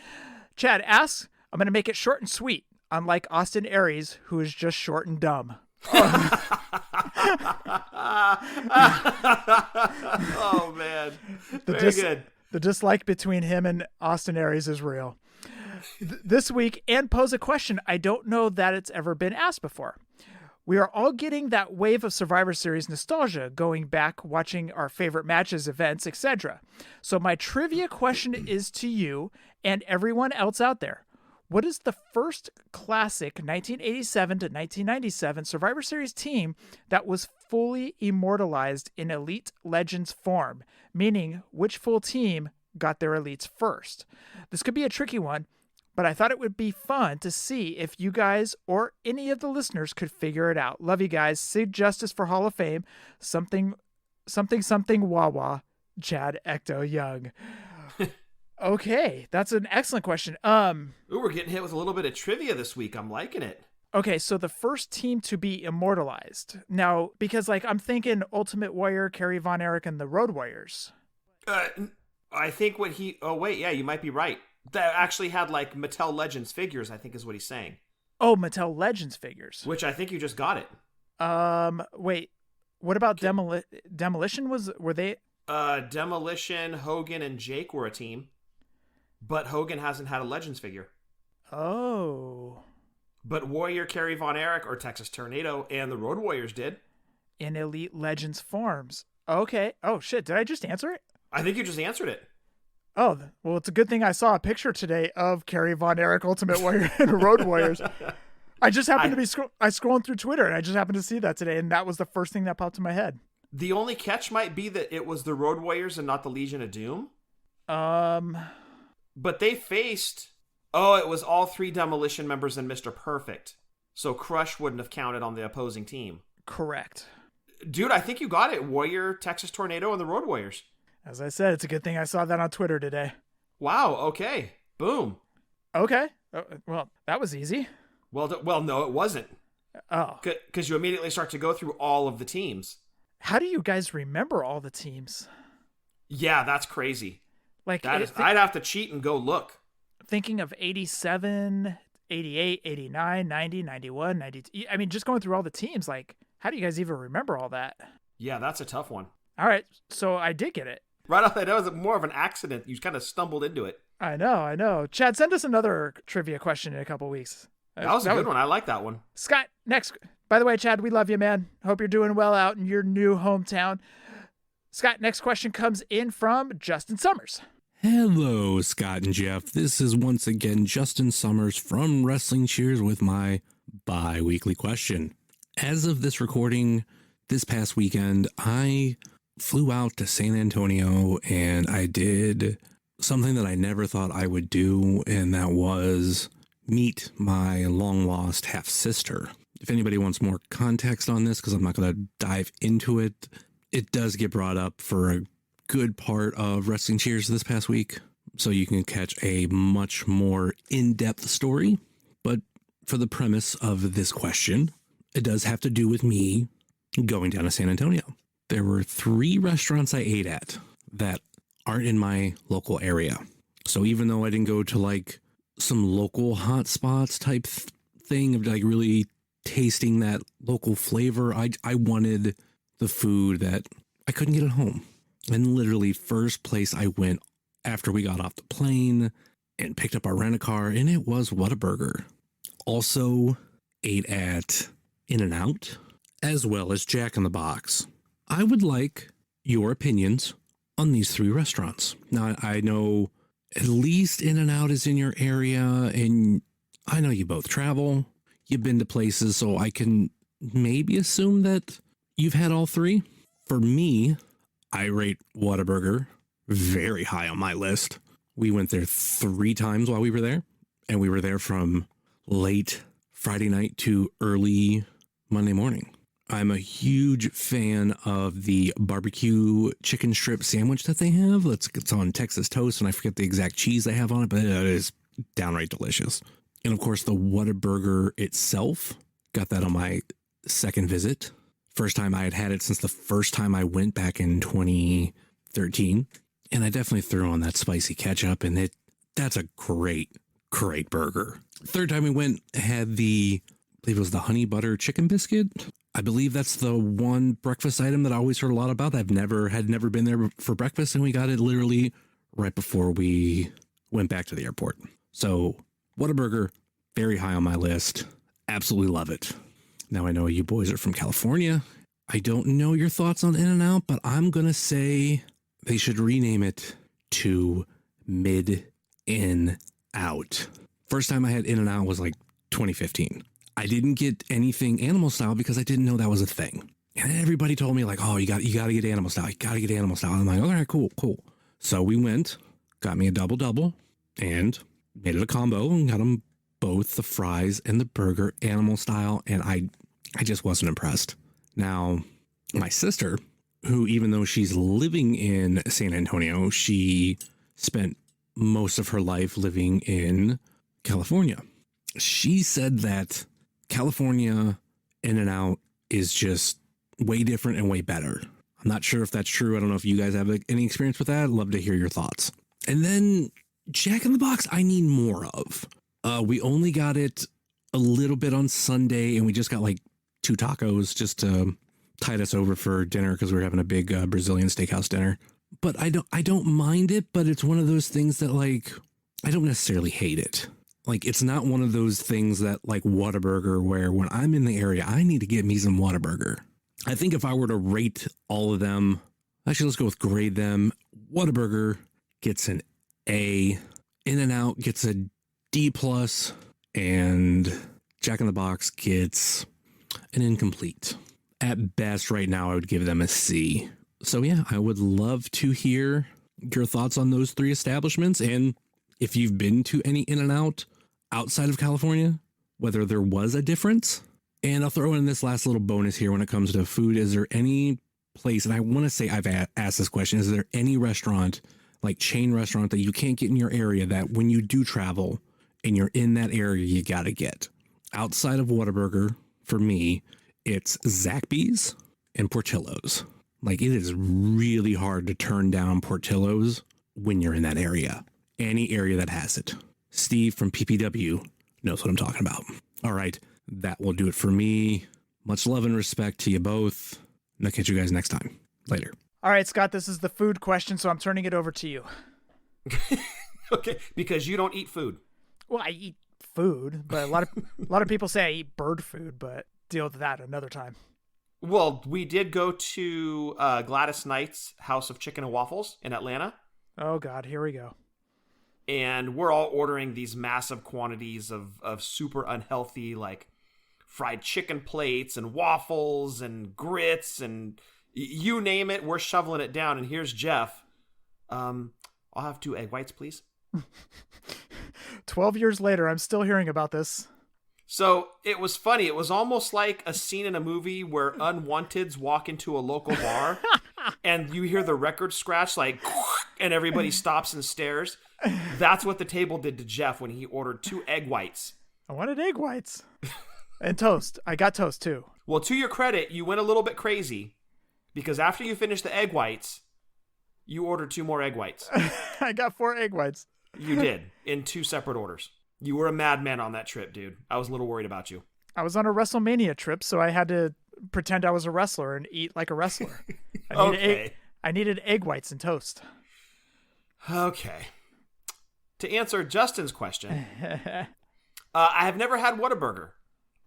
Chad asks, I'm going to make it short and sweet, unlike Austin Aries, who is just short and dumb. Oh, man. Very good. The dislike between him and Austin Aries is real. This week, Ann posed a question I don't know that it's ever been asked before. We are all getting that wave of Survivor Series nostalgia, going back, watching our favorite matches, events, etc. So my trivia question is to you and everyone else out there. What is the first classic 1987 to 1997 Survivor Series team that was fully immortalized in Elite Legends form? Meaning, which full team got their elites first? This could be a tricky one, but I thought it would be fun to see if you guys or any of the listeners could figure it out. Love you guys. Sig Justice for Hall of Fame. Something Wawa. Chad Ecto Young. Okay, that's an excellent question. Ooh, we're getting hit with a little bit of trivia this week. I'm liking it. Okay, so the first team to be immortalized. Now, because I'm thinking Ultimate Warrior, Kerry Von Erich, and the Road Warriors. I think you might be right. That actually had Mattel Legends figures, I think is what he's saying. Oh, Mattel Legends figures. Which I think you just got it. Wait, what about Demolition? Were they? Demolition, Hogan, and Jake were a team. But Hogan hasn't had a Legends figure. Oh. But Warrior, Kerry Von Erich, or Texas Tornado, and the Road Warriors did. In Elite Legends forms. Okay. Oh, shit. Did I just answer it? I think you just answered it. Oh, well, it's a good thing I saw a picture today of Kerry Von Erich, Ultimate Warrior, and Road Warriors. I just happened to be scrolling through Twitter, and I just happened to see that today, and that was the first thing that popped in my head. The only catch might be that it was the Road Warriors and not the Legion of Doom. But they faced... Oh, it was all 3 Demolition members and Mr. Perfect. So Crush wouldn't have counted on the opposing team. Correct. Dude, I think you got it. Warrior, Texas Tornado, and the Road Warriors. As I said, it's a good thing I saw that on Twitter today. Wow. Okay. Boom. Okay. Well, that was easy. Well, no, it wasn't. Oh. Because you immediately start to go through all of the teams. How do you guys remember all the teams? Yeah, that's crazy. Like, I'd have to cheat and go look. Thinking of 87, 88, 89, 90, 91, 92. I mean, just going through all the teams, like, how do you guys even remember all that? Yeah, that's a tough one. All right, so I did get it. Right off that was more of an accident. You kind of stumbled into it. I know. Chad, send us another trivia question in a couple weeks. That was a good one. I like that one. Scott, next. By the way, Chad, we love you, man. Hope you're doing well out in your new hometown. Scott, next question comes in from Justin Summers. Hello, Scott and Jeff. This is once again Justin Summers from Wrestling Cheers with my bi-weekly question. As of this recording, this past weekend, I flew out to San Antonio and I did something that I never thought I would do, and that was meet my long-lost half-sister. If anybody wants more context on this, because I'm not going to dive into it, it does get brought up for a good part of Wrestling Cheers this past week, so you can catch a much more in-depth story. But for the premise of this question, it does have to do with me going down to San Antonio. There were 3 restaurants I ate at that aren't in my local area. So even though I didn't go to like some local hot spots type thing of like really tasting that local flavor, I wanted the food that I couldn't get at home. And literally first place I went after we got off the plane and picked up our rent-a-car, and it was Whataburger. Also ate at In-N-Out, as well as Jack in the Box. I would like your opinions on these 3 restaurants. Now, I know at least In-N-Out is in your area, and I know you both travel. You've been to places, so I can maybe assume that you've had all 3. For me, I rate Whataburger very high on my list. We went there 3 times while we were there, and we were there from late Friday night to early Monday morning. I'm a huge fan of the barbecue chicken strip sandwich that they have. It's on Texas toast, and I forget the exact cheese they have on it, but it is downright delicious. And of course, the Whataburger itself, got that on my second visit. First time I had it since the first time I went back in 2013. And I definitely threw on that spicy ketchup, and that's a great burger. Third time we went, had I believe it was the honey butter chicken biscuit. I believe that's the one breakfast item that I always heard a lot about. Had never been there for breakfast, and we got it literally right before we went back to the airport. So Whataburger, very high on my list. Absolutely love it. Now I know you boys are from California. I don't know your thoughts on In-N-Out, but I'm going to say they should rename it to Mid-In-Out. First time I had In-N-Out was like 2015. I didn't get anything animal style because I didn't know that was a thing. And everybody told me like, oh, you got to get animal style. You got to get animal style. I'm like, all right, cool. So we went, got me a double, and made it a combo and got them both, the fries and the burger, animal style. And I just wasn't impressed. Now, my sister, who even though she's living in San Antonio, she spent most of her life living in California. She said that California In-N-Out is just way different and way better. I'm not sure if that's true. I don't know if you guys have any experience with that. I'd love to hear your thoughts. And then Jack in the Box, I need more of. We only got it a little bit on Sunday, and we just got like 2 tacos just to tide us over for dinner because we were having a big Brazilian steakhouse dinner. But I don't mind it, but it's one of those things that like I don't necessarily hate it. Like, it's not one of those things that like Whataburger, where when I'm in the area, I need to get me some Whataburger. I think if I were to rate all of them, actually, let's go with grade them. Whataburger gets an A. In-N-Out gets a D+, and Jack in the Box gets an incomplete. At best, right now, I would give them a C. So yeah, I would love to hear your thoughts on those 3 establishments, and if you've been to any In-N-Out outside of California, whether there was a difference, And I'll throw in this last little bonus here when it comes to food. Is there any place, and I want to say I've asked this question, is there any restaurant, like chain restaurant, that you can't get in your area that when you do travel and you're in that area, you got to get? Outside of Whataburger, for me, it's Zaxby's and Portillo's. Like, it is really hard to turn down Portillo's when you're in that area. Any area that has it. Steve from PPW knows what I'm talking about. All right, that will do it for me. Much love and respect to you both. And I'll catch you guys next time. Later. All right, Scott, this is the food question, so I'm turning it over to you. Okay, because you don't eat food. Well, I eat food, but a lot of people say I eat bird food, but deal with that another time. Well, we did go to Gladys Knight's House of Chicken and Waffles in Atlanta. Oh, God, here we go. And we're all ordering these massive quantities of super unhealthy, like, fried chicken plates and waffles and grits and you name it, we're shoveling it down. And here's Jeff. I'll have 2 egg whites, please. 12 years later, I'm still hearing about this. So it was funny. It was almost like a scene in a movie where unwanteds walk into a local bar and you hear the record scratch, like, and everybody stops and stares. That's what the table did to Jeff when he ordered 2 egg whites. I wanted egg whites. And toast. I got toast too. Well, to your credit, you went a little bit crazy because after you finished the egg whites, you ordered 2 more egg whites. I got 4 egg whites. You did, in 2 separate orders. You were a madman on that trip, dude. I was a little worried about you. I was on a WrestleMania trip, so I had to pretend I was a wrestler and eat like a wrestler. I needed egg whites and toast. Okay. To answer Justin's question, I have never had Whataburger.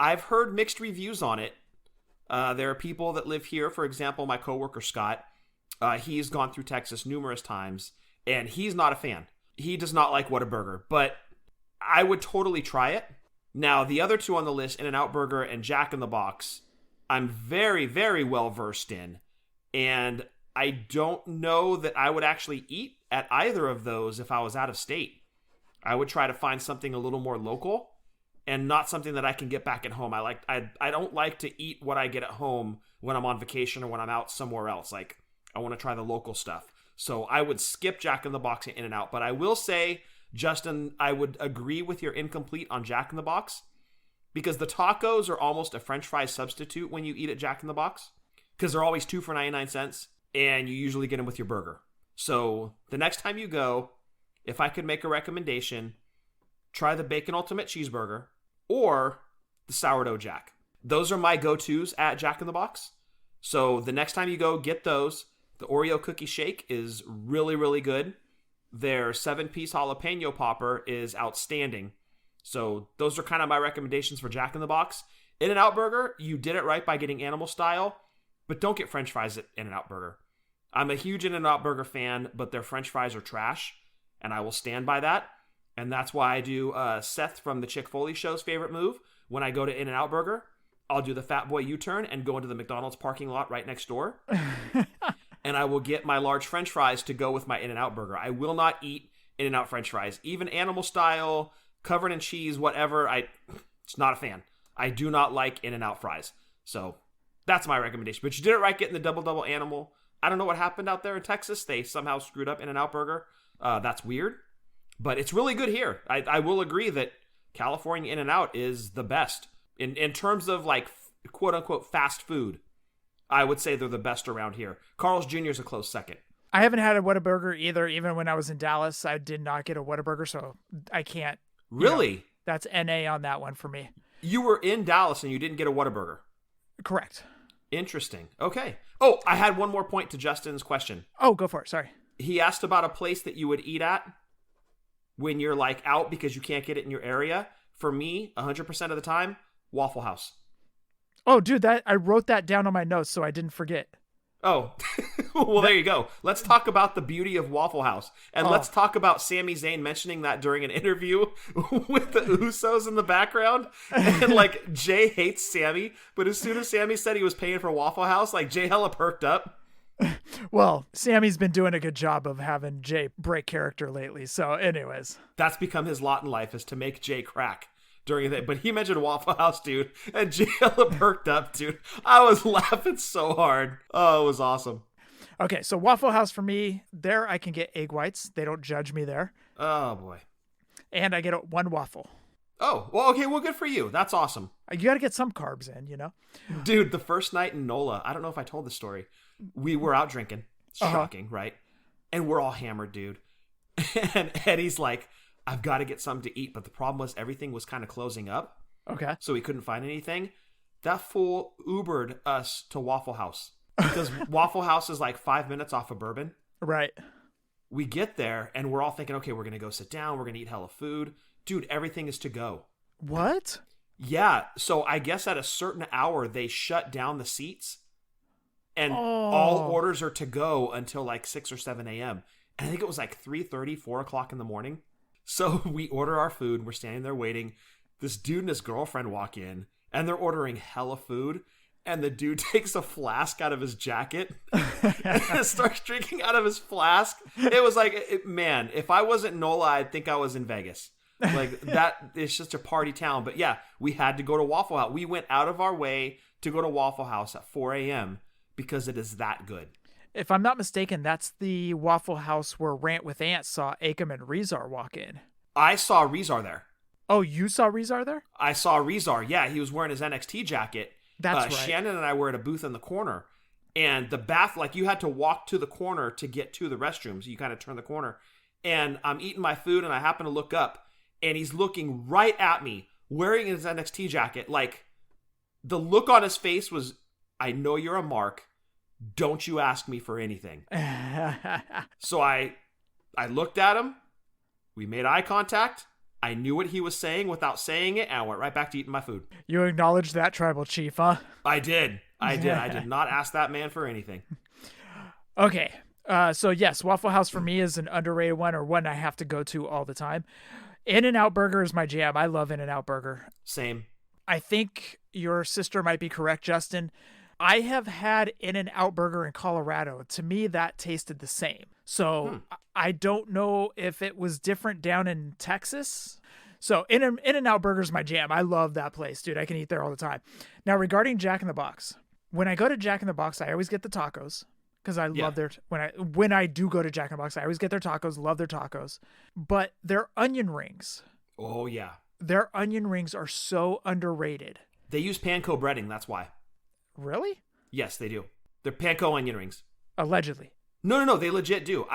I've heard mixed reviews on it. There are people that live here, for example, my coworker Squatt. He's gone through Texas numerous times, and he's not a fan. He does not like Whataburger, but I would totally try it. Now, the other 2 on the list, In-N-Out Burger and Jack in the Box, I'm very, very well versed in, and I don't know that I would actually eat at either of those if I was out of state. I would try to find something a little more local and not something that I can get back at home. I don't like to eat what I get at home when I'm on vacation or when I'm out somewhere else. Like, I want to try the local stuff. So I would skip Jack in the Box and In-N-Out. But I will say, Justin, I would agree with your incomplete on Jack in the Box because the tacos are almost a French fry substitute when you eat at Jack in the Box because they're always 2 for 99 cents and you usually get them with your burger. So the next time you go, if I could make a recommendation, try the Bacon Ultimate Cheeseburger or the Sourdough Jack. Those are my go-tos at Jack in the Box. So the next time you go, get those. The Oreo Cookie Shake is really, really good. Their 7-piece jalapeno popper is outstanding. So those are kind of my recommendations for Jack in the Box. In-N-Out Burger, you did it right by getting animal style, but don't get French fries at In-N-Out Burger. I'm a huge In-N-Out Burger fan, but their French fries are trash, and I will stand by that. And that's why I do Seth from the Chick Foley Show's favorite move. When I go to In-N-Out Burger, I'll do the Fat Boy U-turn and go into the McDonald's parking lot right next door. And I will get my large French fries to go with my In-N-Out Burger. I will not eat In-N-Out French fries. Even animal style, covered in cheese, whatever, it's not a fan. I do not like In-N-Out fries. So that's my recommendation. But you did it right getting the double animal. I don't know what happened out there in Texas. They somehow screwed up In-N-Out Burger. That's weird. But it's really good here. I will agree that California In-N-Out is the best. In terms of, like, quote-unquote fast food, I would say they're the best around here. Carl's Jr. is a close second. I haven't had a Whataburger either. Even when I was in Dallas, I did not get a Whataburger, so I can't. Really? That's NA on that one for me. You were in Dallas and you didn't get a Whataburger? Correct. Interesting. Okay. Oh, I had one more point to Justin's question. Oh, go for it. Sorry. He asked about a place that you would eat at when you're, like, out because you can't get it in your area. For me, 100% of the time, Waffle House. Oh, dude, I wrote that down on my notes so I didn't forget. Oh, well, there you go. Let's talk about the beauty of Waffle House. And let's talk about Sami Zayn mentioning that during an interview with the Usos in the background. And, like, Jay hates Sami, but as soon as Sami said he was paying for Waffle House, like, Jay hella perked up. Well, Sami's been doing a good job of having Jay break character lately. So anyways. That's become his lot in life, is to make Jay crack during it. But he mentioned Waffle House, dude, and Jayla perked up, dude. I was laughing so hard. Oh, it was awesome. Okay, so Waffle House for me, there I can get egg whites. They don't judge me there. Oh, boy. And I get one waffle. Oh, well, okay, well, good for you. That's awesome. You got to get some carbs in, you know? Dude, the first night in NOLA, I don't know if I told the story. We were out drinking. Shocking, right? And we're all hammered, dude. And Eddie's like, I've got to get something to eat. But the problem was everything was kind of closing up. Okay. So we couldn't find anything. That fool Ubered us to Waffle House. Because Waffle House is like 5 minutes off of Bourbon. Right. We get there and we're all thinking, okay, we're going to go sit down. We're going to eat hella food. Dude, everything is to go. What? Yeah. So I guess at a certain hour, they shut down the seats. And all orders are to go until like 6 or 7 a.m. And I think it was like 3:30, 4 o'clock in the morning. So we order our food. We're standing there waiting. This dude and his girlfriend walk in and they're ordering hella food. And the dude takes a flask out of his jacket and starts drinking out of his flask. It was like, man, if I wasn't NOLA, I'd think I was in Vegas. Like that, it's just a party town. But yeah, we had to go to Waffle House. We went out of our way to go to Waffle House at 4 a.m. because it is that good. If I'm not mistaken, that's the Waffle House where Rant with Ant saw Akam and Rezar walk in. I saw Rezar there. Oh, you saw Rezar there? I saw Rezar. Yeah, he was wearing his NXT jacket. That's right. Shannon and I were at a booth in the corner, and the bath, like you had to walk to the corner to get to the restrooms. You kind of turn the corner, and I'm eating my food, and I happen to look up, and he's looking right at me, wearing his NXT jacket. Like, the look on his face was, I know you're a mark. Don't you ask me for anything. So I looked at him. We made eye contact. I knew what he was saying without saying it, and I went right back to eating my food. You acknowledged that, tribal chief, huh? I did. I did not ask that man for anything. Okay. So yes, Waffle House for me is an underrated one, or one I have to go to all the time. In-N-Out Burger is my jam. I love In-N-Out Burger. Same. I think your sister might be correct, Justin. I have had In-N-Out Burger in Colorado. To me, that tasted the same. So I don't know if it was different down in Texas. So In-N-Out Burger is my jam. I love that place, dude. I can eat there all the time. Now, regarding Jack in the Box, when I go to Jack in the Box, I always get the tacos because I love their when I do go to Jack in the Box, I always get their tacos. Love their tacos, but their onion rings. Oh yeah, their onion rings are so underrated. They use panko breading. That's why. Really? Yes, they do. They're panko onion rings. Allegedly. No, they legit do.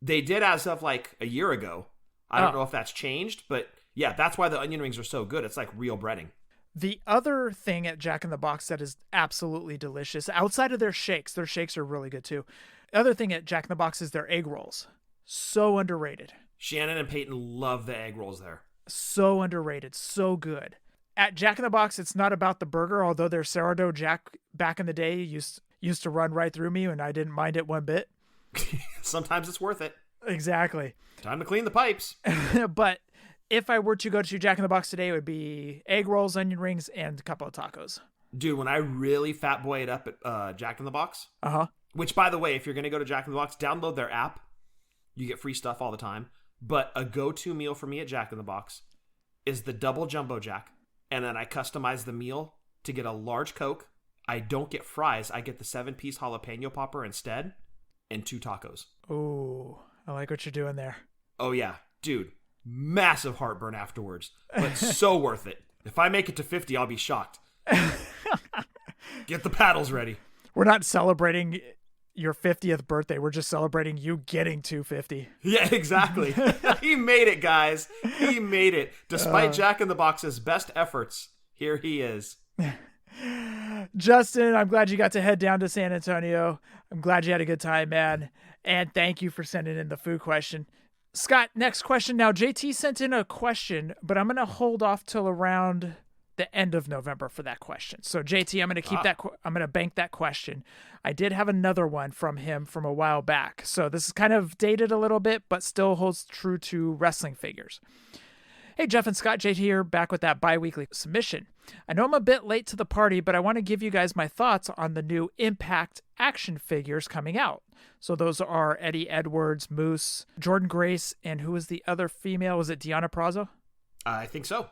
They did as of like a year ago. I don't know if that's changed, but yeah, that's why the onion rings are so good. It's like real breading. The other thing at Jack in the Box that is absolutely delicious, outside of their shakes are really good too. The other thing at Jack in the Box is their egg rolls. So underrated. Shannon and Peyton love the egg rolls there. So underrated. So good. At Jack in the Box, it's not about the burger, although their sourdough Jack back in the day used to run right through me and I didn't mind it one bit. Sometimes it's worth it. Exactly. Time to clean the pipes. But if I were to go to Jack in the Box today, it would be egg rolls, onion rings, and a couple of tacos. Dude, when I really fat boy it up at Jack in the Box, which, by the way, if you're going to go to Jack in the Box, download their app. You get free stuff all the time. But a go-to meal for me at Jack in the Box is the double jumbo jack. And then I customize the meal to get a large Coke. I don't get fries. I get the 7-piece jalapeno popper instead and 2 tacos. Ooh, I like what you're doing there. Oh, yeah. Dude, massive heartburn afterwards, but so worth it. If I make it to 50, I'll be shocked. Get the paddles ready. We're not celebrating your 50th birthday. We're just celebrating you getting to 50. Yeah, exactly. He made it, guys. He made it. Despite Jack in the Box's best efforts, here he is. Justin, I'm glad you got to head down to San Antonio. I'm glad you had a good time, man. And thank you for sending in the food question. Scott, next question. Now, JT sent in a question, but I'm going to hold off till around the end of November for that question. So JT, I'm going to keep that. I'm going to bank that question. I did have another one from him from a while back. So this is kind of dated a little bit, but still holds true to wrestling figures. Hey, Jeff and Scott, JT here, back with that bi-weekly submission. I know I'm a bit late to the party, but I want to give you guys my thoughts on the new Impact action figures coming out. So those are Eddie Edwards, Moose, Jordan Grace, and who was the other female? Was it Deonna Purrazzo? I think so.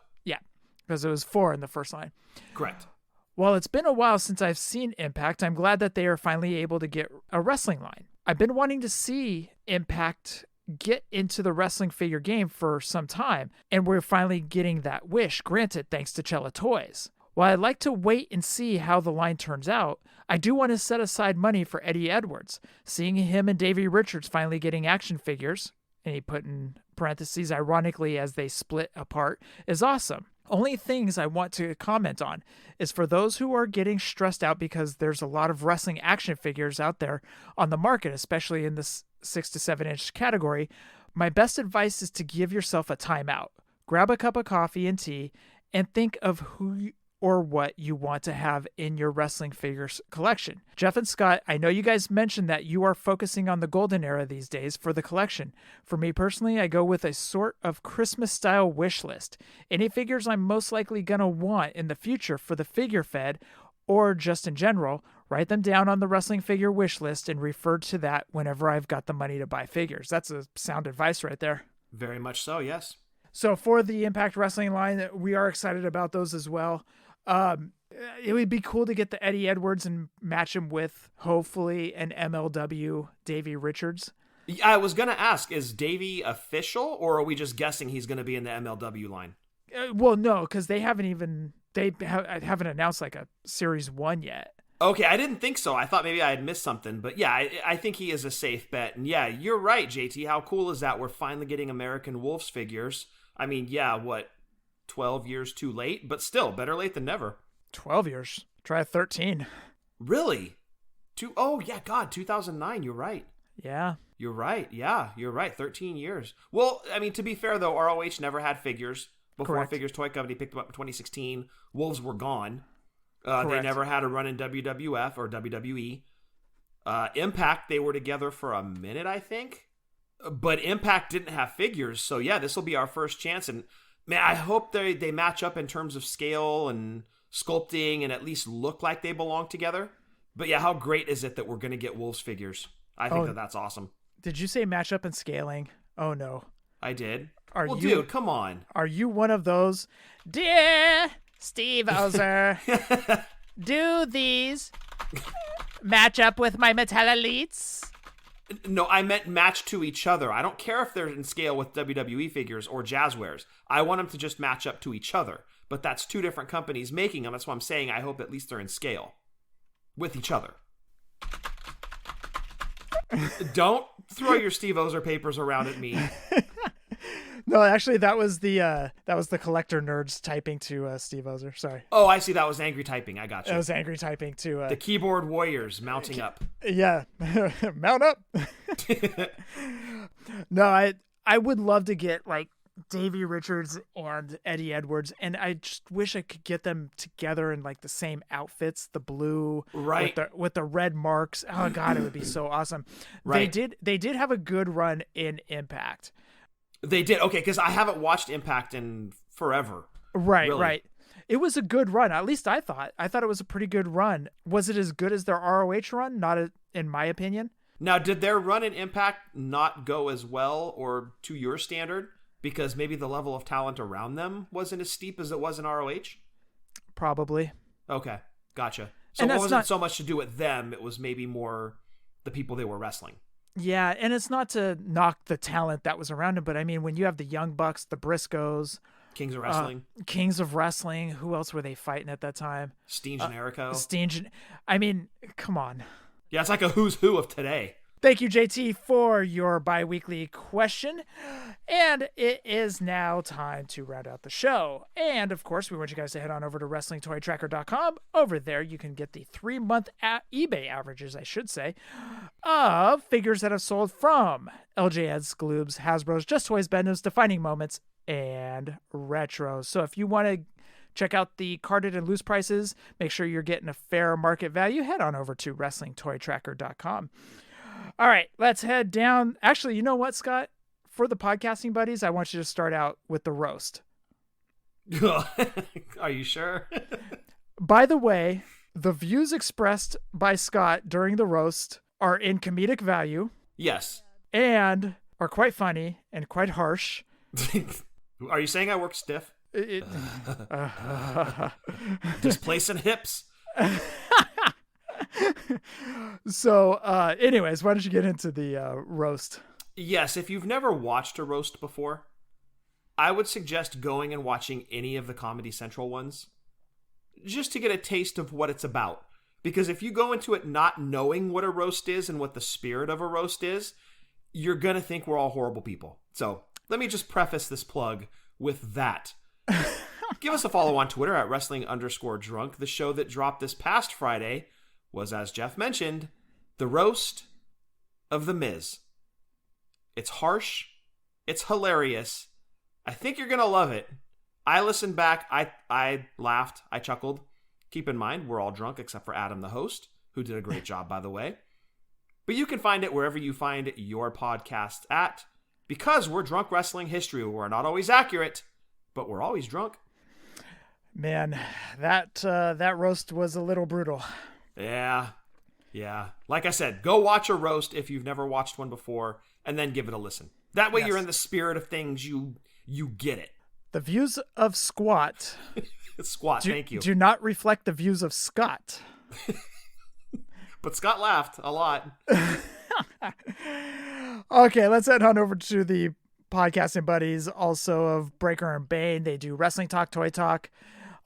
because it was 4 in the first line. Correct. While it's been a while since I've seen Impact, I'm glad that they are finally able to get a wrestling line. I've been wanting to see Impact get into the wrestling figure game for some time, and we're finally getting that wish granted thanks to Cella Toys. While I'd like to wait and see how the line turns out, I do want to set aside money for Eddie Edwards. Seeing him and Davey Richards finally getting action figures, and he put in parentheses, ironically, as they split apart, is awesome. Only things I want to comment on is for those who are getting stressed out because there's a lot of wrestling action figures out there on the market, especially in the 6 to 7 inch category. My best advice is to give yourself a timeout. Grab a cup of coffee and tea and think of who or what you want to have in your wrestling figures collection. Jeff and Scott, I know you guys mentioned that you are focusing on the golden era these days for the collection. For me personally, I go with a sort of Christmas-style wish list. Any figures I'm most likely going to want in the future for the figure fed, or just in general, write them down on the wrestling figure wish list and refer to that whenever I've got the money to buy figures. That's a sound advice right there. Very much so, yes. So for the Impact Wrestling line, we are excited about those as well. It would be cool to get the Eddie Edwards and match him with, hopefully, an MLW Davey Richards. I was going to ask, is Davey official, or are we just guessing he's going to be in the MLW line? Well, no, because they haven't announced like a Series 1 yet. Okay, I didn't think so. I thought maybe I had missed something. But yeah, I think he is a safe bet. And yeah, you're right, JT. How cool is that? We're finally getting American Wolves figures. I mean, yeah, 12 years too late, but still better late than never. 12 years. Try 13. Really? Oh yeah, God, 2009. You're right. Yeah. You're right. Yeah, you're right. 13 years. Well, I mean, to be fair though, ROH never had figures before. Correct. Figures Toy Company picked them up in 2016. Wolves were gone. They Correct. never had a run in WWF or WWE. Impact, they were together for a minute, I think. But Impact didn't have figures, so yeah, this will be our first chance. And man, I hope they match up in terms of scale and sculpting and at least look like they belong together. But yeah, how great is it that we're going to get Wolves figures? I think that's awesome. Did you say match up and scaling? Oh, no. I did. Dude, come on. Are you one of those? Dear Steve Ozer, do these match up with my Mattel Elites? No, I meant match to each other. I don't care if they're in scale with WWE figures or Jazzwares. I want them to just match up to each other. But that's two different companies making them. That's why I'm saying I hope at least they're in scale with each other. Don't throw your Steve Ozer papers around at me. No, actually, that was the collector nerds typing to Steve Ozer. Sorry. Oh, I see. That was angry typing. I got you. That was angry typing to the keyboard warriors mounting up. Yeah, mount up. No, I would love to get like Davey Richards and Eddie Edwards, and I just wish I could get them together in like the same outfits, the blue, right, with the red marks. Oh God, it would be so awesome. Right. They did have a good run in Impact. They did. Okay, because I haven't watched Impact in forever. Right, really. Right. It was a good run. At least I thought. I thought it was a pretty good run. Was it as good as their ROH run? Not in my opinion. Now, did their run in Impact not go as well or to your standard? Because maybe the level of talent around them wasn't as steep as it was in ROH? Probably. Okay, gotcha. So it wasn't so much to do with them. It was maybe more the people they were wrestling. Yeah, and it's not to knock the talent that was around him, but I mean, when you have the Young Bucks, the Briscoes, Kings of Wrestling, who else were they fighting at that time? Steen Generico. I mean, come on. Yeah, it's like a who's who of today. Thank you, JT, for your bi-weekly question. And it is now time to round out the show. And, of course, we want you guys to head on over to WrestlingToyTracker.com. Over there, you can get the 3-month eBay averages, I should say, of figures that have sold from LJN's, Gloobs, Hasbro's, Just Toys, Bendo's, Defining Moments, and Retros. So if you want to check out the carded and loose prices, make sure you're getting a fair market value, head on over to WrestlingToyTracker.com. All right, let's head down. Actually, you know what, Scott? For the podcasting buddies, I want you to start out with the roast. Are you sure? By the way, the views expressed by Scott during the roast are in comedic value. Yes. And are quite funny and quite harsh. Are you saying I work stiff? Displacing hips. So, anyways, why don't you get into the roast? Yes, if you've never watched a roast before, I would suggest going and watching any of the Comedy Central ones just to get a taste of what it's about. Because if you go into it not knowing what a roast is and what the spirit of a roast is, you're going to think we're all horrible people. So let me just preface this plug with that. Give us a follow on Twitter at wrestling_drunk. The show that dropped this past Friday was, as Jeff mentioned, the roast of The Miz. It's harsh. It's hilarious. I think you're going to love it. I listened back. I laughed. I chuckled. Keep in mind, we're all drunk except for Adam, the host, who did a great job, by the way. But you can find it wherever you find your podcasts at, because we're drunk wrestling history. We're not always accurate, but we're always drunk. Man, that roast was a little brutal. Yeah. Like I said, go watch a roast if you've never watched one before, and then give it a listen. That way You're in the spirit of things. You get it. The views of Squatt... Squatt, thank you. Do not reflect the views of Scott. But Scott laughed a lot. Okay, let's head on over to the podcasting buddies also of Breaker and Bane. They do Wrestling Talk, Toy Talk,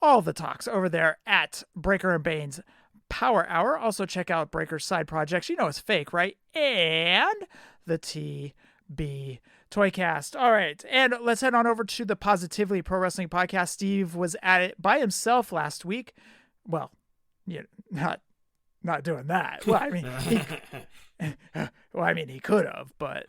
all the talks over there at Breaker and Bane's Power Hour. Also check out Breaker's side projects. You know it's fake, right? And the TB Toycast. All right, and let's head on over to the Positively Pro Wrestling Podcast. Steve was at it by himself last week. Well, not doing that. Well, I mean, he could have, but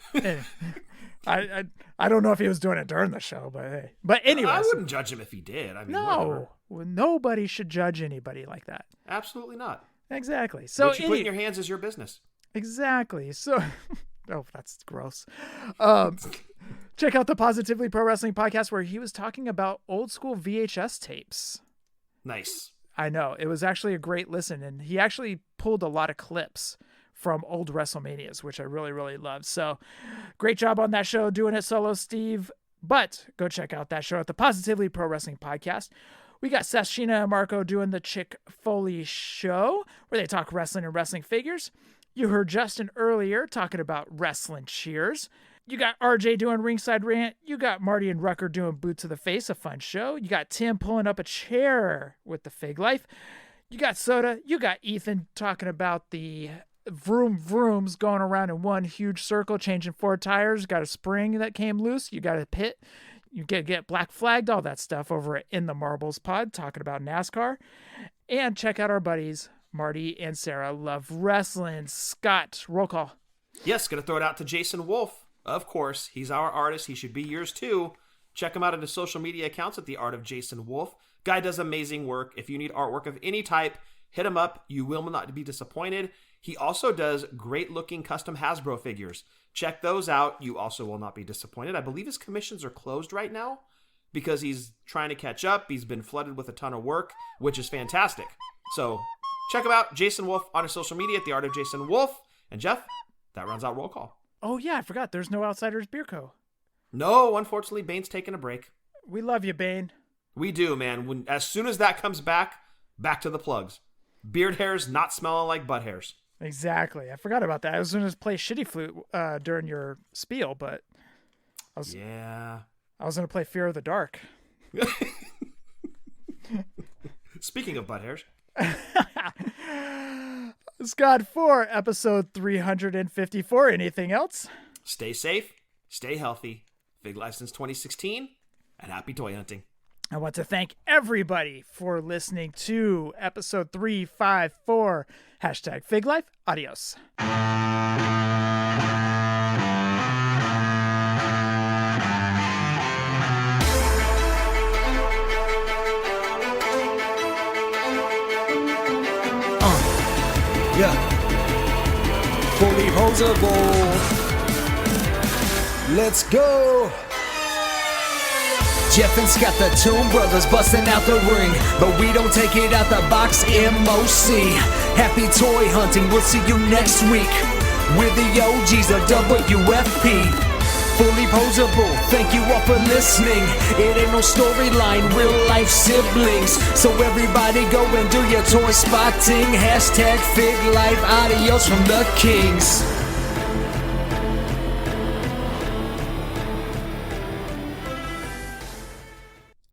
I don't know if he was doing it during the show. But hey, anyways, I wouldn't judge him if he did. I mean, no, nobody should judge anybody like that. Absolutely not. Exactly. So what you put in your hands is your business. Exactly. So. Oh, that's gross. Check out the Positively Pro Wrestling Podcast where he was talking about old school VHS tapes. Nice. I know. It was actually a great listen, and he actually pulled a lot of clips from old WrestleManias, which I really, really loved. So great job on that show doing it solo, Steve. But go check out that show at the Positively Pro Wrestling Podcast. We got Seth, Sheena, and Marco doing the Chick Foley show where they talk wrestling and wrestling figures. You heard Justin earlier talking about Wrestling Cheers. You got RJ doing Ringside Rant. You got Marty and Rucker doing Boot to the Face, a fun show. You got Tim pulling up a chair with the Fig Life. You got Soda. You got Ethan talking about the vroom vrooms going around in one huge circle, changing 4 tires. Got a spring that came loose. You got a pit. You get black flagged, all that stuff over at In the Marbles Pod, talking about NASCAR. And check out our buddies, Marty and Sarah Love Wrestling. Scott, roll call. Yes, going to throw it out to Jason Wolf. Of course, he's our artist. He should be yours too. Check him out at his social media accounts at The Art of Jason Wolf. Guy does amazing work. If you need artwork of any type, hit him up. You will not be disappointed. He also does great looking custom Hasbro figures. Check those out. You also will not be disappointed. I believe his commissions are closed right now because he's trying to catch up. He's been flooded with a ton of work, which is fantastic. So check him out, Jason Wolf, on his social media at The Art of Jason Wolf. And Jeff, that rounds out roll call. Oh, yeah, I forgot. There's no Outsiders Beer Co. No, unfortunately, Bane's taking a break. We love you, Bane. We do, man. As soon as that comes back to the plugs. Beard hairs not smelling like butt hairs. Exactly. I forgot about that. I was going to play Shitty Flute during your spiel, but I was going to play Fear of the Dark. Speaking of butt hairs. Scott, for episode 354, anything else? Stay safe, stay healthy, Fig Life since 2016, and happy toy hunting. I want to thank everybody for listening to episode 354. Hashtag Fig Life. Adios. Yeah. Fullyposeable. Let's go. Jeff and Scott, the Toon Brothers, busting out the ring, but we don't take it out the box. MOC. Happy toy hunting. We'll see you next week. We're the OGs of WFP. Fullyposeable, thank you all for listening. It ain't no storyline, real life siblings. So everybody go and do your toy spotting. Hashtag Fig Life, adios from the Kings.